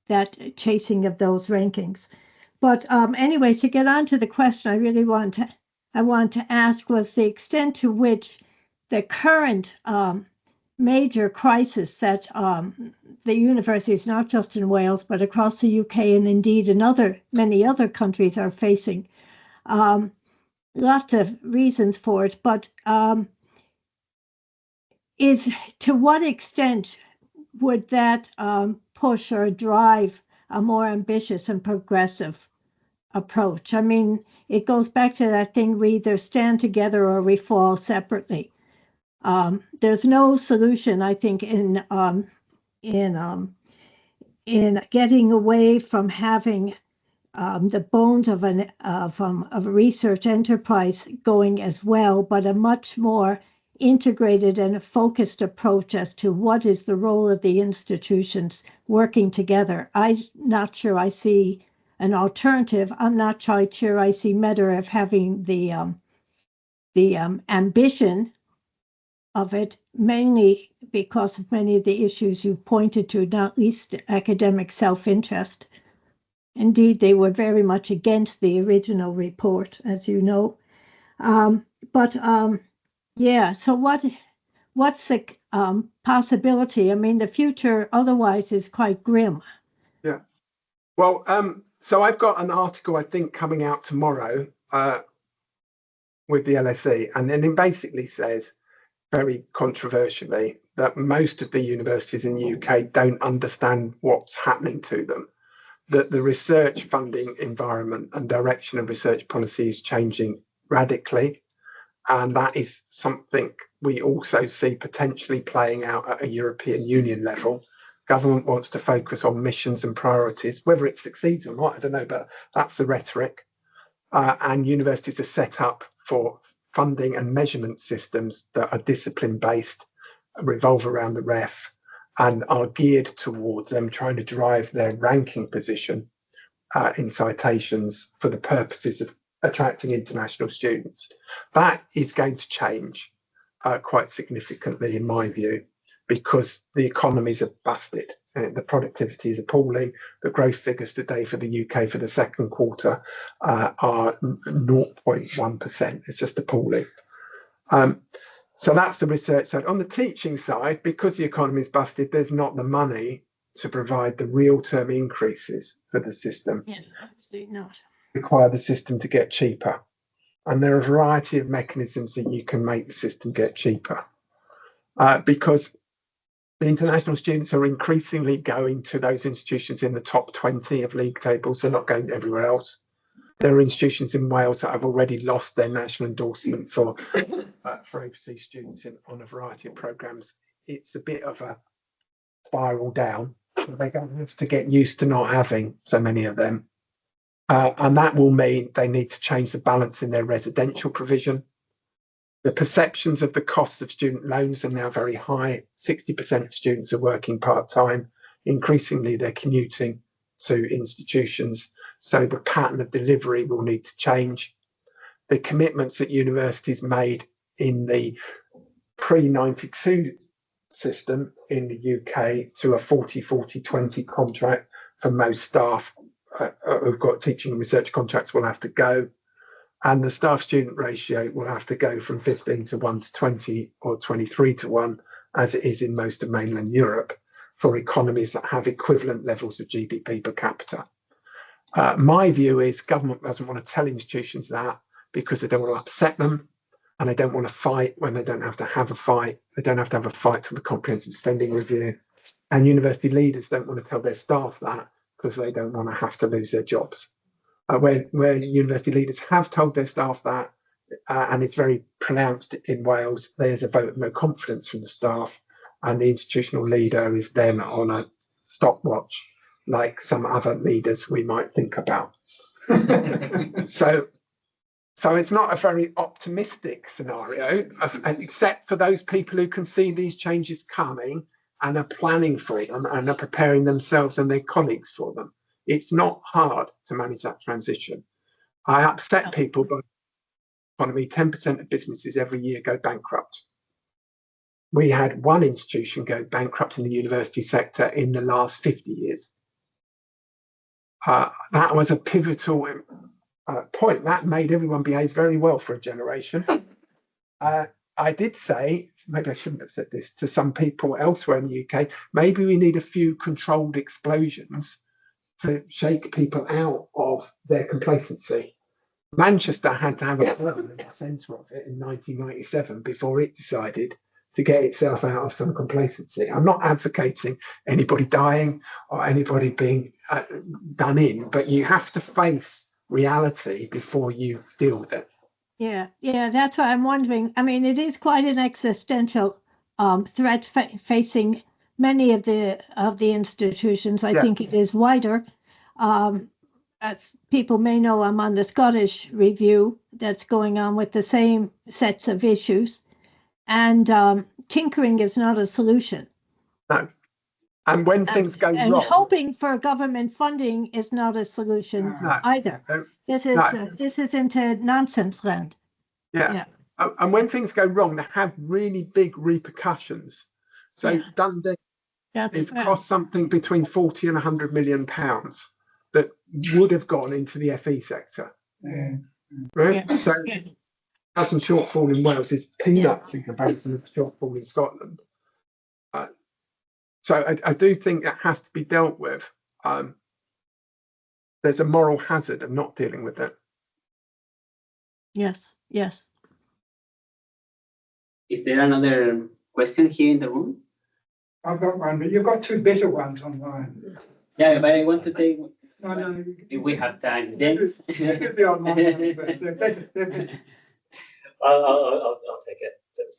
that chasing of those rankings. But anyway, to get on to the question I really want to ask was the extent to which the current major crisis that the universities, not just in Wales, but across the UK and indeed in many other countries are facing, lots of reasons for it, but is to what extent would that push or drive a more ambitious and progressive approach? I mean, it goes back to that thing, we either stand together or we fall separately. There's no solution, I think, in getting away from having the bones of a research enterprise going as well, but a much more integrated and a focused approach as to what is the role of the institutions working together. I'm not sure I see an alternative. I'm not quite sure I see Medgar having the ambition of it, mainly because of many of the issues you've pointed to, not least academic self-interest. Indeed, they were very much against the original report, as you know. Yeah, so what's the possibility? I mean, the future otherwise is quite grim. Yeah. Well, so I've got an article, I think, coming out tomorrow with the LSE, and then it basically says, very controversially, that most of the universities in the UK don't understand what's happening to them, that the research funding environment and direction of research policy is changing radically. And that is something we also see potentially playing out at a European Union level. Government wants to focus on missions and priorities. Whether it succeeds or not, I don't know, but that's the rhetoric. And universities are set up for funding and measurement systems that are discipline-based, revolve around the ref, and are geared towards them trying to drive their ranking position in citations for the purposes of attracting international students. That is going to change quite significantly, in my view, because the economies are busted. The productivity is appalling. The growth figures today for the UK for the second quarter are 0.1%. It's just appalling. So that's the research side. On the teaching side, because the economy is busted, there's not the money to provide the real term increases for the system. Yeah, absolutely not. Require the system to get cheaper. And there are a variety of mechanisms that you can make the system get cheaper. Because the international students are increasingly going to those institutions in the top 20 of league tables. They're not going everywhere else. There are institutions in Wales that have already lost their national endorsement for overseas students on a variety of programmes. It's a bit of a spiral down. They're going to have to get used to not having so many of them. And that will mean they need to change the balance in their residential provision. The perceptions of the costs of student loans are now very high. 60% of students are working part-time. Increasingly, they're commuting to institutions. So the pattern of delivery will need to change. The commitments that universities made in the pre-92 system in the UK to a 40-40-20 contract for most staff who've got teaching and research contracts will have to go. And the staff-student ratio will have to go from 15 to 1 to 20 or 23 to 1, as it is in most of mainland Europe, for economies that have equivalent levels of GDP per capita. My view is government doesn't want to tell institutions that because they don't want to upset them, and they don't want to fight when they don't have to have a fight. They don't have to have a fight till the comprehensive spending review. And university leaders don't want to tell their staff that because they don't want to have to lose their jobs. Where university leaders have told their staff that, and it's very pronounced in Wales, there's a vote of no confidence from the staff, and the institutional leader is then on a stopwatch, like some other leaders we might think about. So it's not a very optimistic scenario, except for those people who can see these changes coming and are planning for them and are preparing themselves and their colleagues for them. It's not hard to manage that transition. I upset people by the economy. 10% of businesses every year go bankrupt. We had one institution go bankrupt in the university sector in the last 50 years. That was a pivotal point. That made everyone behave very well for a generation. I did say, maybe I shouldn't have said this, to some people elsewhere in the UK, maybe we need a few controlled explosions to shake people out of their complacency. Manchester had to have a permanent centre of it in 1997 before it decided to get itself out of some complacency. I'm not advocating anybody dying or anybody being done in, but you have to face reality before you deal with it. Yeah, that's why I'm wondering. I mean, it is quite an existential threat facing many of the institutions. I think it is wider. As people may know, I'm on the Scottish review that's going on with the same sets of issues, and tinkering is not a solution. No. And when things go wrong, hoping for government funding is not a solution either. This is into nonsense land. Yeah. And when things go wrong, they have really big repercussions. So Dundee it's cost something between 40 and 100 million pounds that would have gone into the FE sector. Right? So housing shortfall in Wales is peanuts in comparison to the shortfall in Scotland. So I do think that has to be dealt with. There's a moral hazard of not dealing with it. Yes. Is there another question here in the room? I've got one, but you've got two better ones online. Yeah, but I want to take. No, if we have time, then. They could be online, but they're better. I'll take it to the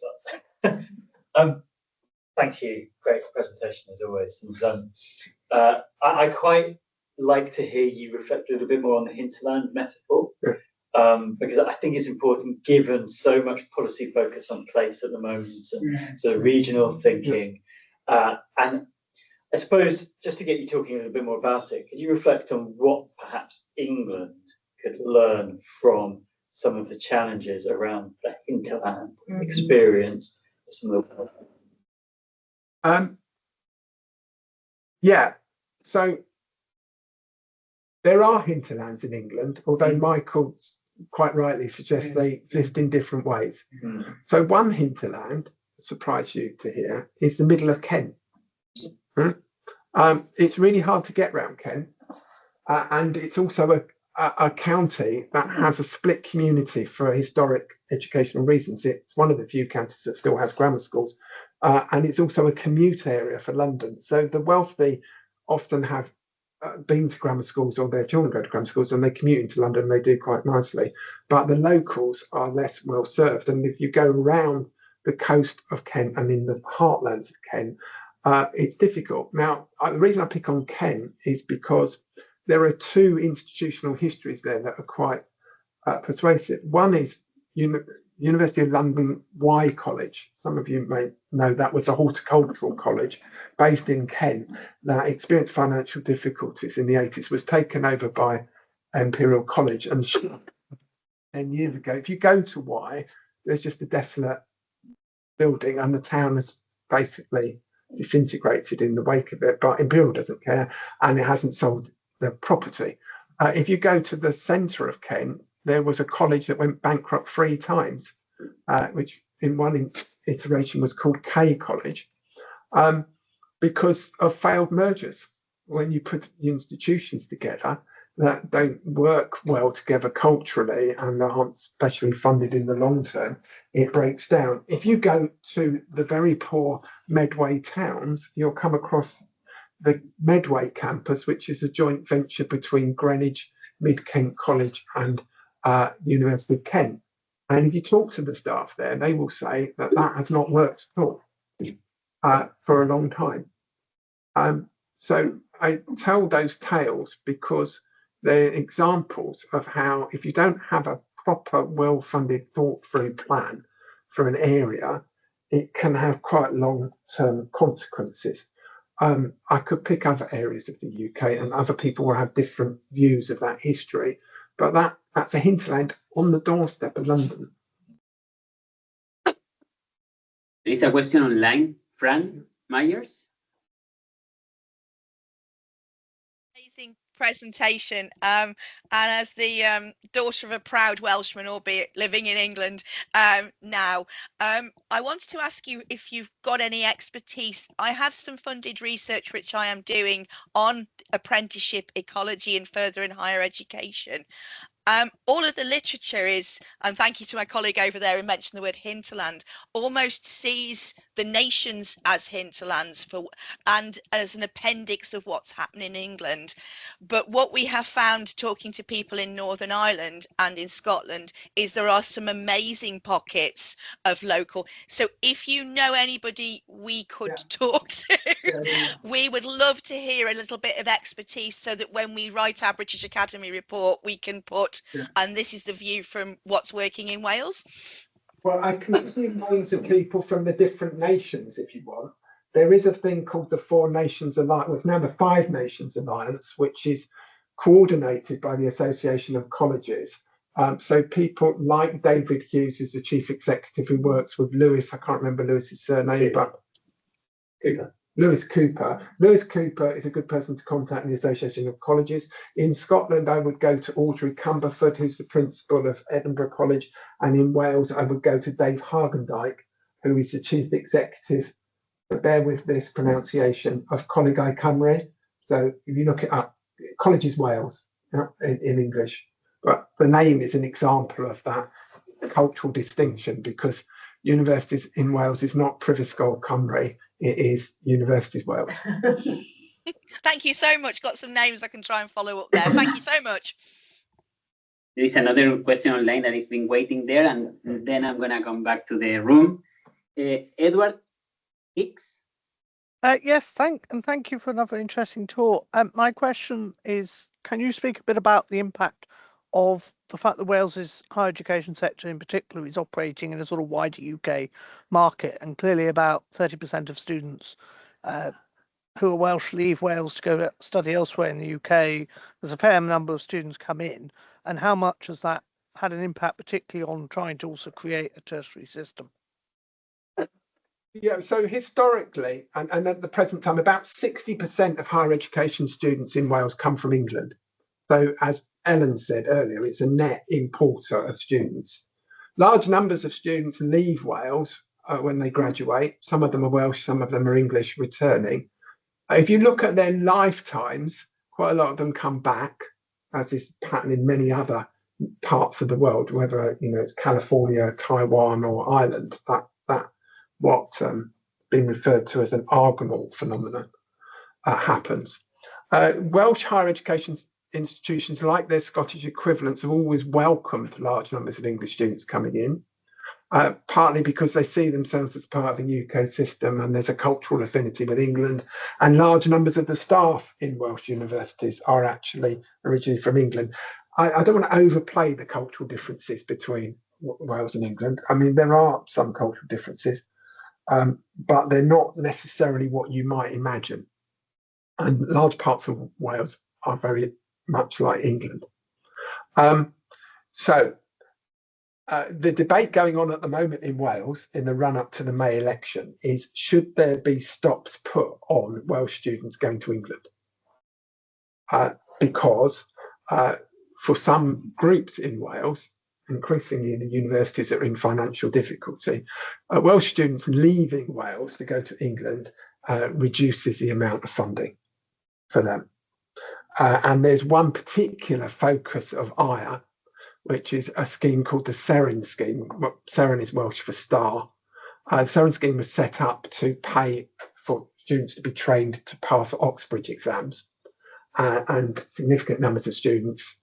start. Thank you. Great presentation as always. And I quite like to hear you reflect a little bit more on the hinterland metaphor. Because I think it's important, given so much policy focus on place at the moment and sort of regional thinking. And I suppose just to get you talking a little bit more about it, could you reflect on what perhaps England could learn from some of the challenges around the hinterland experience of some of the so there are hinterlands in England, although Michael quite rightly suggests they exist in different ways. So one hinterland, surprise you to hear, is the middle of Kent. It's really hard to get around Kent, and it's also a county that has a split community for historic educational reasons. It's one of the few counties that still has grammar schools, and it's also a commute area for London. So the wealthy often have been to grammar schools, or their children go to grammar schools, and they commute into London and they do quite nicely. But the locals are less well served. And if you go around the coast of Kent and in the heartlands of Kent, it's difficult. Now, the reason I pick on Kent is because there are two institutional histories there that are quite persuasive. One is University of London Y College. Some of you may know that was a horticultural college based in Kent that experienced financial difficulties in the 80s, was taken over by Imperial College and 10 years ago. If you go to Y, there's just a desolate building and the town has basically disintegrated in the wake of it, but Imperial doesn't care and it hasn't sold the property. If you go to the centre of Kent, there was a college that went bankrupt 3 times, which in one iteration was called K College, because of failed mergers. When you put institutions together that don't work well together culturally and aren't specially funded in the long term, it breaks down. If you go to the very poor Medway towns, you'll come across the Medway campus, which is a joint venture between Greenwich, Mid-Kent College and University of Kent. And if you talk to the staff there, they will say that that has not worked at all for a long time. So I tell those tales because they're examples of how, if you don't have a proper, well-funded, thought-through plan for an area, it can have quite long-term consequences. I could pick other areas of the UK and other people will have different views of that history, but that's a hinterland on the doorstep of London. There is a question online, Fran Myers. Amazing presentation, and as the daughter of a proud Welshman, albeit living in England now, I wanted to ask you if you've got any expertise. I have some funded research which I am doing on apprenticeship ecology and further in higher education, all of the literature is, and thank you to my colleague over there who mentioned the word hinterland, almost sees the nations as hinterlands and as an appendix of what's happening in England. But what we have found talking to people in Northern Ireland and in Scotland is there are some amazing pockets of local. So if you know anybody we could talk to, we would love to hear a little bit of expertise so that when we write our British Academy report, we can put, and this is the view from what's working in Wales. Well, I can give you names of people from the different nations if you want. There is a thing called the Four Nations Alliance, well, it's now the Five Nations Alliance, which is coordinated by the Association of Colleges. So people like David Hughes is the chief executive who works with Lewis, I can't remember Lewis's surname, but Lewis Cooper. Lewis Cooper is a good person to contact in the Association of Colleges. In Scotland, I would go to Audrey Cumberford, who's the principal of Edinburgh College. And in Wales, I would go to Dave Hagendijk, who is the chief executive, bear with this pronunciation, of Colegau Cymru. So if you look it up, Colleges Wales in English. But the name is an example of that cultural distinction, because universities in Wales is not Prifysgol Cymru, it is Universities Wales. Thank you so much. Got some names I can try and follow up there. Thank you so much. There is another question online that has been waiting there, and then I'm going to come back to the room. Edward Hicks. Yes, thank you for another interesting talk. My question is, can you speak a bit about the impact of the fact that Wales's higher education sector in particular is operating in a sort of wider UK market, and clearly about 30% of students who are Welsh leave Wales to go study elsewhere in the UK. There's a fair number of students come in, and how much has that had an impact, particularly on trying to also create a tertiary system? Yeah, so historically, and at the present time, about 60% of higher education students in Wales come from England. So as Ellen said earlier, it's a net importer of students. Large numbers of students leave Wales when they graduate. Some of them are Welsh, some of them are English returning. If you look at their lifetimes, quite a lot of them come back, as is the pattern in many other parts of the world, whether it's California, Taiwan, or Ireland. That what's been referred to as an Argonauts phenomenon happens. Welsh higher education institutions, like their Scottish equivalents, have always welcomed large numbers of English students coming in, partly because they see themselves as part of a UK system and there's a cultural affinity with England, and large numbers of the staff in Welsh universities are actually originally from England. I don't want to overplay the cultural differences between Wales and England. I mean, there are some cultural differences, but they're not necessarily what you might imagine. And large parts of Wales are very much like England. The debate going on at the moment in Wales in the run-up to the May election is, should there be stops put on Welsh students going to England? Because for some groups in Wales, increasingly in the universities that are in financial difficulty, Welsh students leaving Wales to go to England reduces the amount of funding for them. And there's one particular focus of IRE, which is a scheme called the SEREN scheme. SEREN is Welsh for star. The SEREN scheme was set up to pay for students to be trained to pass Oxbridge exams. And significant numbers of students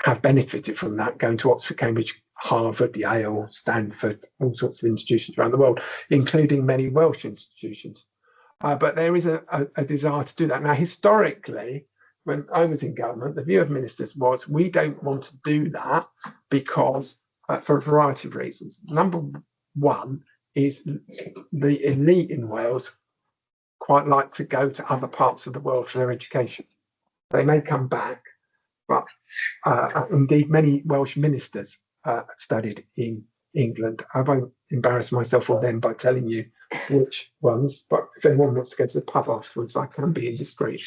have benefited from that, going to Oxford, Cambridge, Harvard, Yale, Stanford, all sorts of institutions around the world, including many Welsh institutions. But there is a desire to do that. Now, historically, when I was in government, the view of ministers was, we don't want to do that because, for a variety of reasons. Number one is the elite in Wales quite like to go to other parts of the world for their education. They may come back, but indeed many Welsh ministers studied in England. I won't embarrass myself or them by telling you which ones, but if anyone wants to go to the pub afterwards, I can be indiscreet.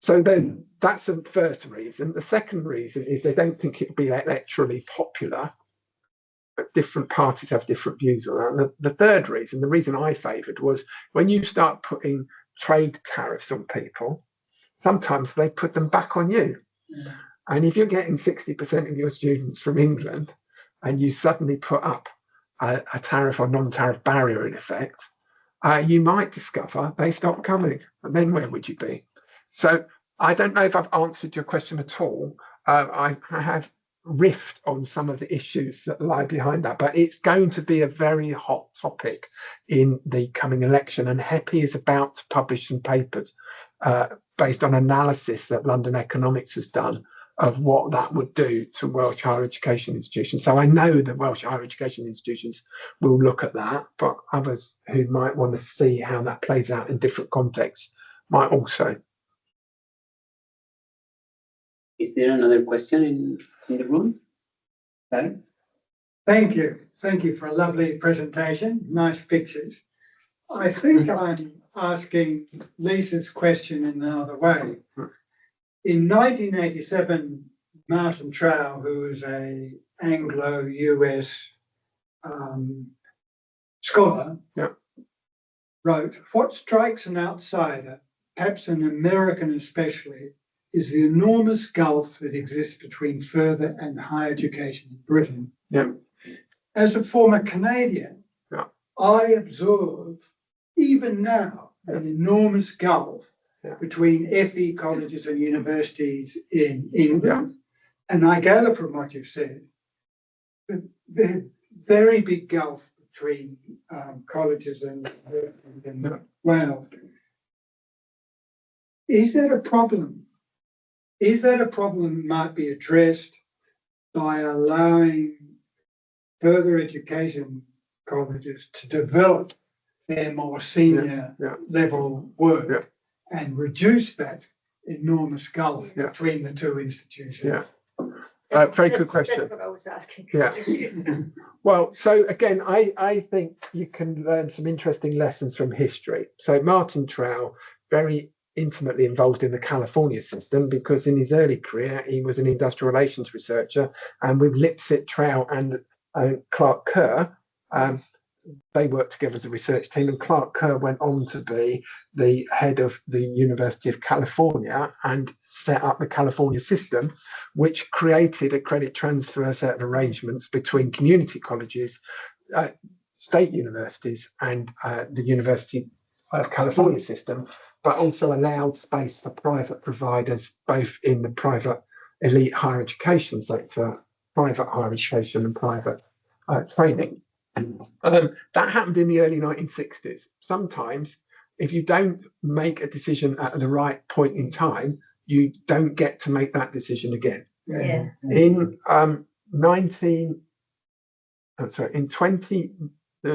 So then that's the first reason. The second reason is they don't think it will be electorally popular, but different parties have different views on that. The third reason, the reason I favoured, was when you start putting trade tariffs on people, sometimes they put them back on you. And if you're getting 60% of your students from England and you suddenly put up a tariff or non-tariff barrier in effect, you might discover they stop coming. And then where would you be? So I don't know if I've answered your question at all. I have riffed on some of the issues that lie behind that, but it's going to be a very hot topic in the coming election. And HEPI is about to publish some papers based on analysis that London Economics has done of what that would do to Welsh higher education institutions. So I know that Welsh higher education institutions will look at that, but others who might want to see how that plays out in different contexts might also. Is there another question in the room? Okay. Thank you. Thank you for a lovely presentation. Nice pictures. I think I'm asking Lisa's question in another way. In 1987, Martin Trow, who was an Anglo-US scholar, wrote, "What strikes an outsider, perhaps an American especially, is the enormous gulf that exists between further and higher education in Britain." As a former Canadian, I observe even now an enormous gulf between FE colleges and universities in England. And I gather from what you've said, the very big gulf between colleges and Wales. Is that a problem? Is that a problem that might be addressed by allowing further education colleges to develop their more senior level work and reduce that enormous gulf between the two institutions? Very good question. That's what I was asking. Well, so again, I think you can learn some interesting lessons from history. So Martin Trow, very intimately involved in the California system, because in his early career he was an industrial relations researcher, and with Lipset, Trow and Clark Kerr, they worked together as a research team, and Clark Kerr went on to be the head of the University of California and set up the California system, which created a credit transfer set of arrangements between community colleges, state universities and the University of California system, but also allowed space for private providers, both in the private elite higher education sector, private higher education and private training. That happened in the early 1960s. Sometimes, if you don't make a decision at the right point in time, you don't get to make that decision again. In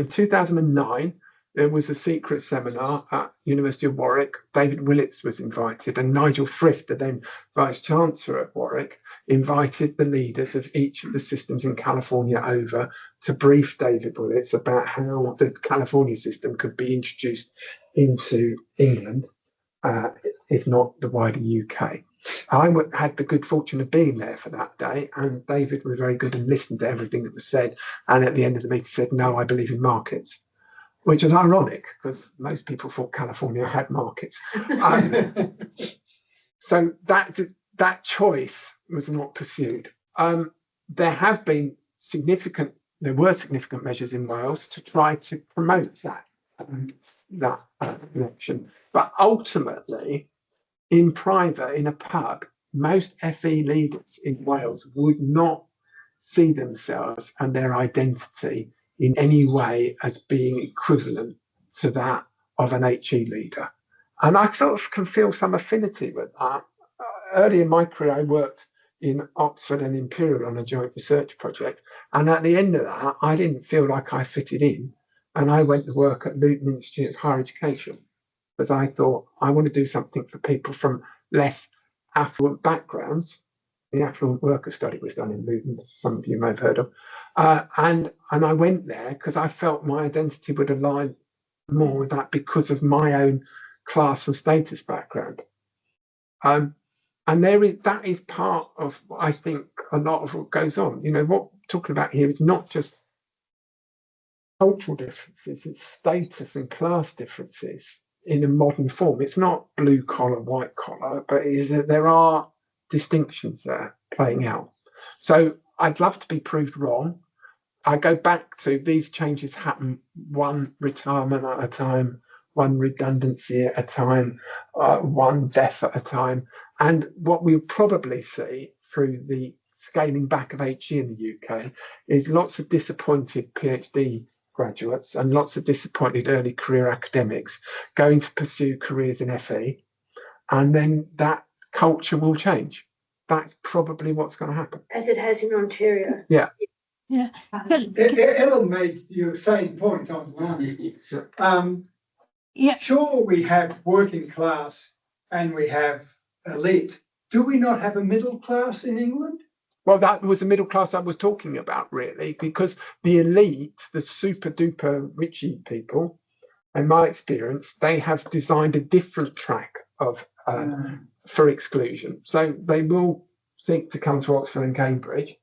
2009, there was a secret seminar at University of Warwick. David Willits was invited, and Nigel Thrift, the then Vice Chancellor at Warwick, invited the leaders of each of the systems in California over to brief David Willits about how the California system could be introduced into England, if not the wider UK. I had the good fortune of being there for that day, and David was very good and listened to everything that was said, and at the end of the meeting said, "No, I believe in markets," which is ironic because most people thought California had markets. So that choice was not pursued. There were significant measures in Wales to try to promote that connection, but ultimately, in private, in a pub, most FE leaders in Wales would not see themselves and their identity in any way as being equivalent to that of an HE leader. And I sort of can feel some affinity with that. Early in my career, I worked in Oxford and Imperial on a joint research project. And at the end of that, I didn't feel like I fitted in. And I went to work at Luton Institute of Higher Education, because I thought I want to do something for people from less affluent backgrounds. The affluent worker study was done in Luton, some of you may have heard of. And I went there because I felt my identity would align more with that because of my own class and status background. And that is part of, I think, a lot of what goes on. You know, what we're talking about here is not just cultural differences, it's status and class differences in a modern form. It's not blue collar, white collar, but it is that there are distinctions there playing out. So I'd love to be proved wrong. I go back to these changes happen one retirement at a time, one redundancy at a time, one death at a time. And what we'll probably see through the scaling back of HE in the UK is lots of disappointed PhD graduates and lots of disappointed early career academics going to pursue careers in FE. And then that culture will change. That's probably what's going to happen. As it has in Ontario. Yeah. Yeah. Ellen made your same point online. Yeah. Sure, we have working class and we have elite. Do we not have a middle class in England? Well, that was the middle class I was talking about, really, because the elite, the super duper richy people, in my experience, they have designed a different track of for exclusion. So they will seek to come to Oxford and Cambridge,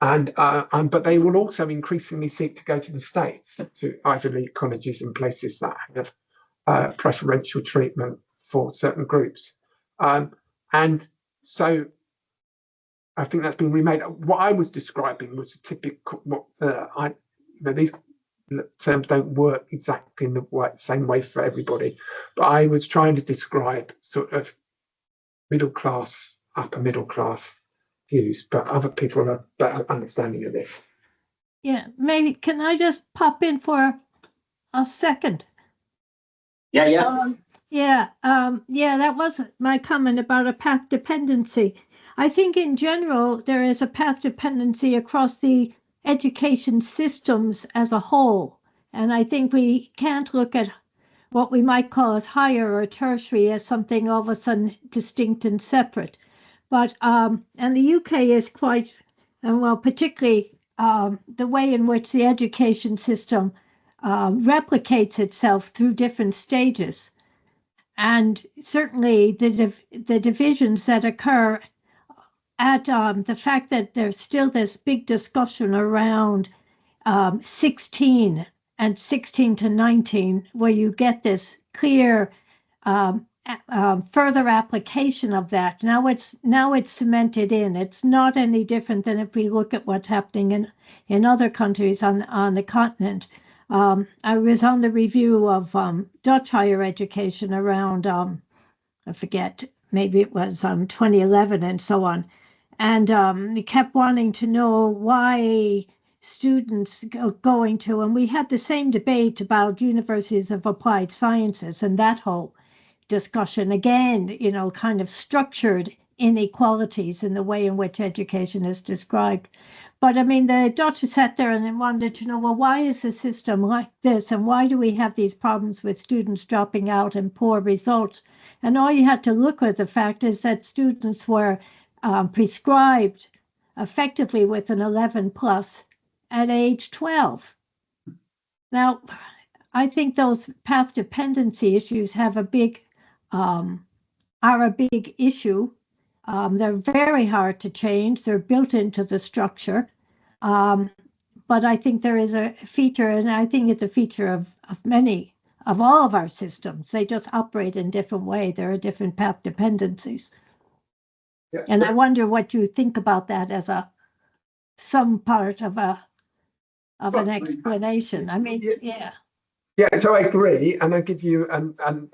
but they will also increasingly seek to go to the States, to Ivy League colleges and places that have preferential treatment for certain groups. And so I think that's been remade. What I was describing was a typical, these terms don't work exactly in the same way for everybody, but I was trying to describe sort of middle class, upper middle class views, but other people have a better understanding of this. Yeah, maybe, can I just pop in for a second? Yeah. Yeah, that was my comment about a path dependency. I think in general, there is a path dependency across the education systems as a whole. And I think we can't look at what we might call as higher or tertiary as something all of a sudden distinct and separate. But, and the UK is quite, well, particularly the way in which the education system replicates itself through different stages. And certainly the divisions that occur at the fact that there's still this big discussion around 16 and 16 to 19, where you get this clear further application of that. Now it's cemented in. It's not any different than if we look at what's happening in other countries on the continent. I was on the review of Dutch higher education around, I forget, maybe it was 2011 and so on. And they kept wanting to know why students going to, and we had the same debate about universities of applied sciences and that whole discussion, again, kind of structured inequalities in the way in which education is described. But I mean, the Dutch sat there and they wanted to know, well, why is the system like this? And why do we have these problems with students dropping out and poor results? And all you had to look at the fact is that students were prescribed effectively with an 11 plus at age 12. Now, I think those path dependency issues have are a big issue. They're very hard to change. They're built into the structure. But I think there is a feature, and I think it's a feature of all of our systems. They just operate in different ways. There are different path dependencies. Yeah. And I wonder what you think about that as some part of an explanation. I mean, yeah. Yeah, so I agree, and I'll give you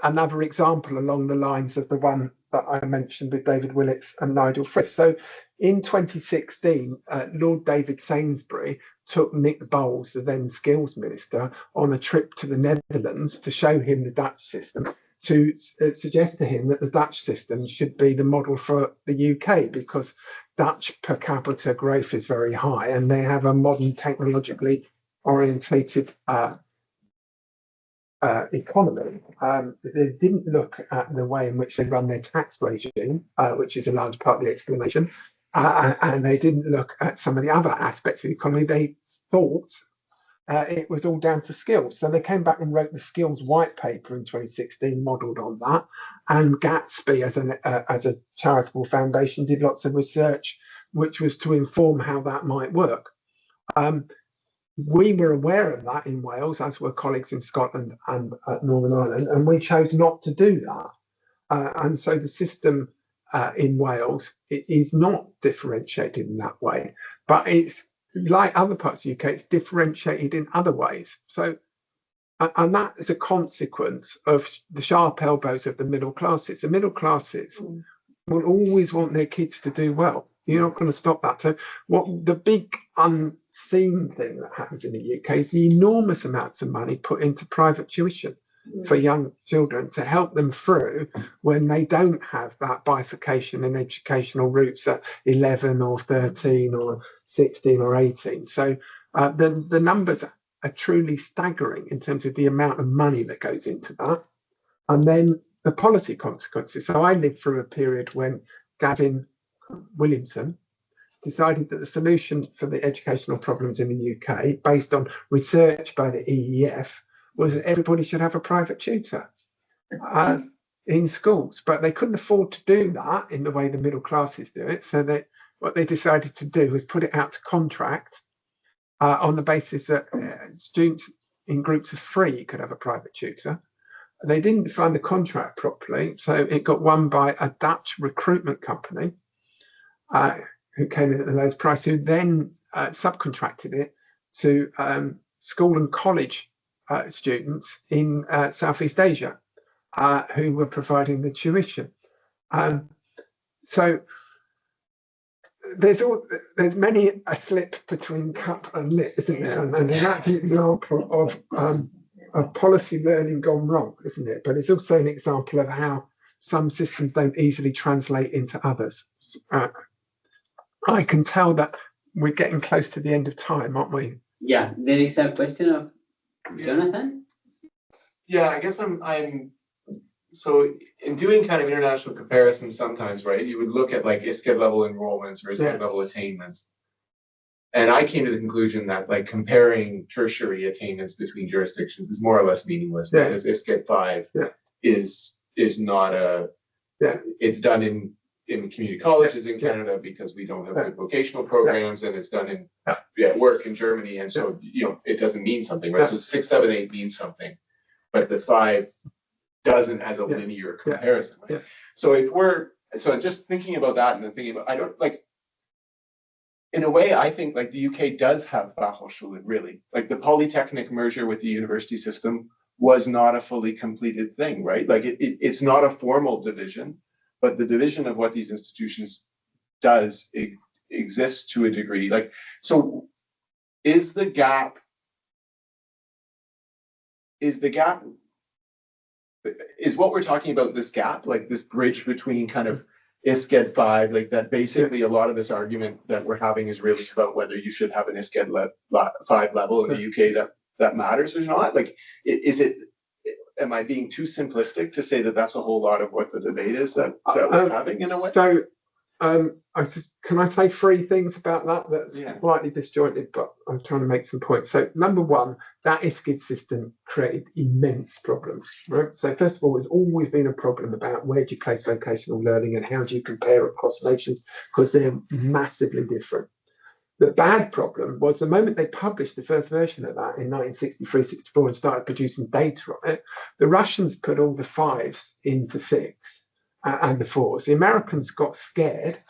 another example along the lines of the one that I mentioned with David Willits and Nigel Frith. So in 2016, Lord David Sainsbury took Nick Bowles, the then skills minister, on a trip to the Netherlands to show him the Dutch system, to suggest to him that the Dutch system should be the model for the UK, because Dutch per capita growth is very high and they have a modern technologically orientated economy. They didn't look at the way in which they run their tax regime, which is a large part of the explanation, and they didn't look at some of the other aspects of the economy. They thought it was all down to skills. So they came back and wrote the skills white paper in 2016, modelled on that. And Gatsby, as a charitable foundation, did lots of research, which was to inform how that might work. We were aware of that in Wales, as were colleagues in Scotland and Northern Ireland, and we chose not to do that. And so the system in Wales, it is not differentiated in that way, but it's like other parts of the UK, it's differentiated in other ways. So, and that is a consequence of the sharp elbows of the middle classes. The middle classes will always want their kids to do well. You're not going to stop that. So what the big unseen thing that happens in the UK is the enormous amounts of money put into private tuition for young children to help them through when they don't have that bifurcation in educational routes at 11 or 13 or 16 or 18. So the numbers are truly staggering in terms of the amount of money that goes into that. And then the policy consequences. So I lived through a period when Gavin Williamson decided that the solution for the educational problems in the UK, based on research by the EEF, was that everybody should have a private tutor in schools. But they couldn't afford to do that in the way the middle classes do it. So what they decided to do was put it out to contract on the basis that students in groups of 3 could have a private tutor. They didn't define the contract properly, so it got won by a Dutch recruitment company who came in at the lowest price, who then subcontracted it to school and college students in Southeast Asia who were providing the tuition. So there's many a slip between cup and lip, isn't there? And that's an example of policy learning gone wrong, isn't it? But it's also an example of how some systems don't easily translate into others. I can tell that we're getting close to the end of time, aren't we? Yeah, there is a question of Jonathan. Yeah, I guess I'm so in doing kind of international comparisons sometimes, right, you would look at like ISCED level enrollments or ISCED level attainments. And I came to the conclusion that like comparing tertiary attainments between jurisdictions is more or less meaningless because ISCED 5 is not it's done in community colleges in Canada because we don't have good vocational programs, and it's done in work in Germany, and so it doesn't mean something, right? So 6, 7, 8 means something, but the 5 doesn't as a linear comparison, right? So just thinking about that and then thinking about, I don't like, in a way, I think like the UK does have Fachhochschulen, really. Like the Polytechnic merger with the university system was not a fully completed thing, right? Like it's not a formal division, but the division of what these institutions does exists to a degree. Like, so is what we're talking about this gap, like this bridge between kind of ISCED 5, like that basically a lot of this argument that we're having is really about whether you should have an ISCED 5 level in the UK that matters or not? Like, am I being too simplistic to say that that's a whole lot of what the debate is that we're having in a way? So can I say 3 things about that that's slightly disjointed, but I'm trying to make some points. So number 1, that ISCED system created immense problems, right? So first of all, there's always been a problem about where do you place vocational learning and how do you compare across nations, because they're massively different. The bad problem was the moment they published the first version of that in 1963, 64 and started producing data on it, the Russians put all the 5s into 6 and the 4s. The Americans got scared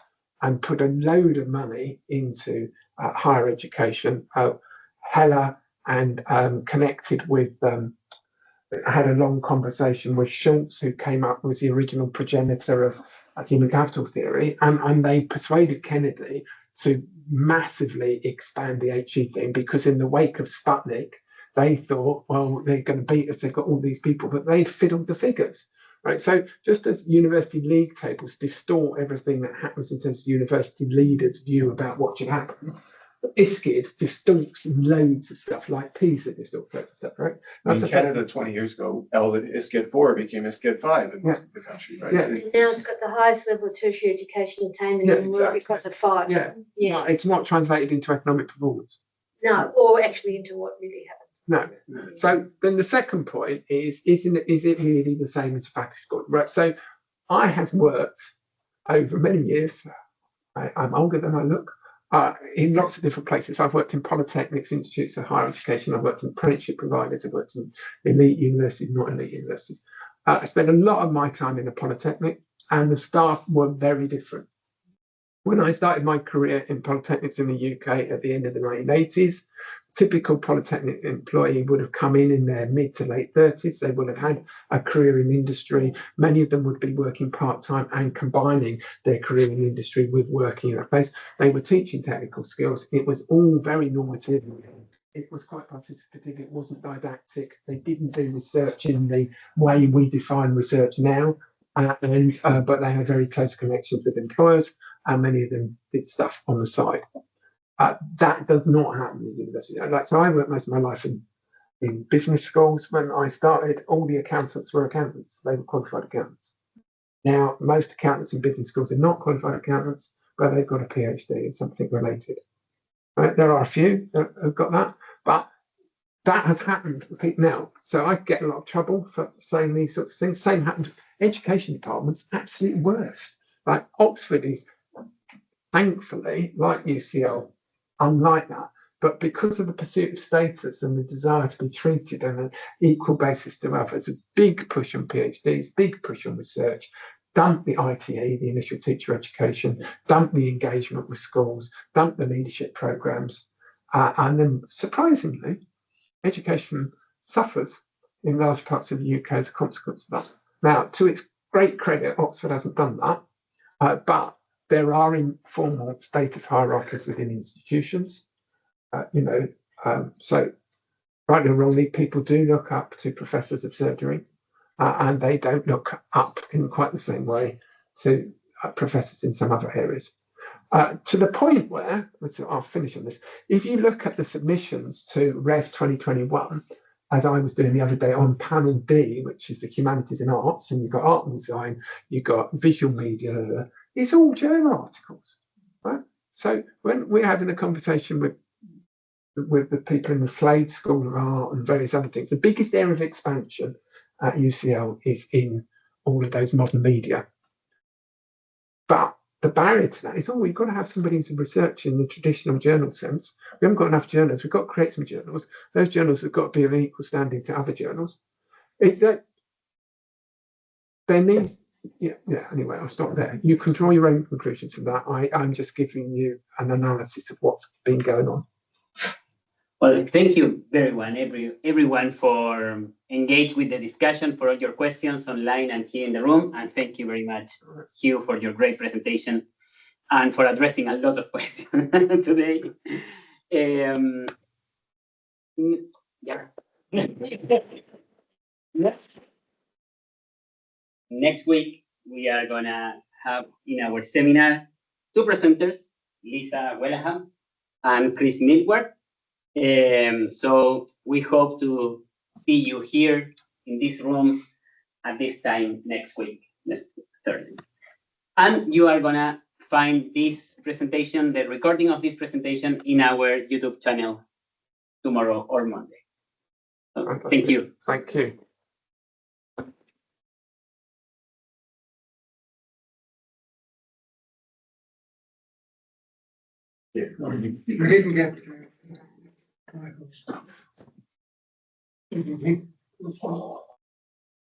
and put a load of money into higher education. Hella and connected with, had a long conversation with Schultz, who came up with the original progenitor of human capital theory, and they persuaded Kennedy to massively expand the HE thing, because in the wake of Sputnik, they thought, well, they're going to beat us, they've got all these people, but they'd fiddled the figures, right? So just as university league tables distort everything that happens in terms of university leaders' view about what should happen, ISCED distorts loads of stuff, like PISA distorts loads of stuff, right? In Canada 20 years ago, ISCED 4 became ISCED 5 in most of the country, right? And now it's got the highest level of tertiary education attainment in the world because of 5. No, it's not translated into economic performance. No, or actually into what really happens. No. So then the second point is it really the same as faculty school, right? So I have worked over many years, I'm older than I look, in lots of different places. I've worked in polytechnics, institutes of higher education. I've worked in apprenticeship providers. I've worked in elite universities, not elite universities. I spent a lot of my time in a polytechnic. and the staff were very different. When I started my career in polytechnics in the UK at the end of the 1980s, typical polytechnic employee would have come in their mid to late 30s. They would have had a career in industry. Many of them would be working part-time and combining their career in industry with working in a place. They were teaching technical skills. It was all very normative. It was quite participative. It wasn't didactic. They didn't do research in the way we define research now. But they had very close connections with employers, and many of them did stuff on the side. That does not happen in university. So I worked most of my life in business schools. When I started, all the accountants were accountants. They were qualified accountants. Now, most accountants in business schools are not qualified accountants, but they've got a PhD in something related. Right? There are a few that have got that, but that has happened now. So I get a lot of trouble for saying these sorts of things. Same happened to education departments, absolutely worse. Like Oxford is, thankfully, like UCL, unlike that. But because of the pursuit of status and the desire to be treated on an equal basis to others, a big push on PhDs, big push on research, dump the ITE, the initial teacher education, dump the engagement with schools, dump the leadership programs. And then, surprisingly, education suffers in large parts of the UK as a consequence of that. Now, to its great credit, Oxford hasn't done that, but there are informal status hierarchies within institutions. So rightly or wrongly, people do look up to professors of surgery, and they don't look up in quite the same way to professors in some other areas. To the point where, I'll finish on this, if you look at the submissions to Rev 2021, as I was doing the other day on panel D, which is the humanities and arts, and you've got art and design, you've got visual media, it's all journal articles, right? So when we're having a conversation with the people in the Slade School of Art and various other things, the biggest area of expansion at UCL is in all of those modern media. But the barrier to that is, we've got to have somebody who's researching in the traditional journal sense. We haven't got enough journals. We've got to create some journals. Those journals have got to be of an equal standing to other journals. It's that there needs, anyway, I'll stop there. You can draw your own conclusions from that. I'm just giving you an analysis of what's been going on. Well, thank you everyone for engage with the discussion, for all your questions online and here in the room. And thank you very much, Hugh, for your great presentation and for addressing a lot of questions today. Next week, we are going to have in our seminar 2 presenters, Lisa Wellaham and Chris Milward. So we hope to see you here in this room at this time next week, next Thursday. And you are gonna find this presentation, the recording of this presentation, in our YouTube channel tomorrow or Monday. So, thank you. Thank you. We didn't get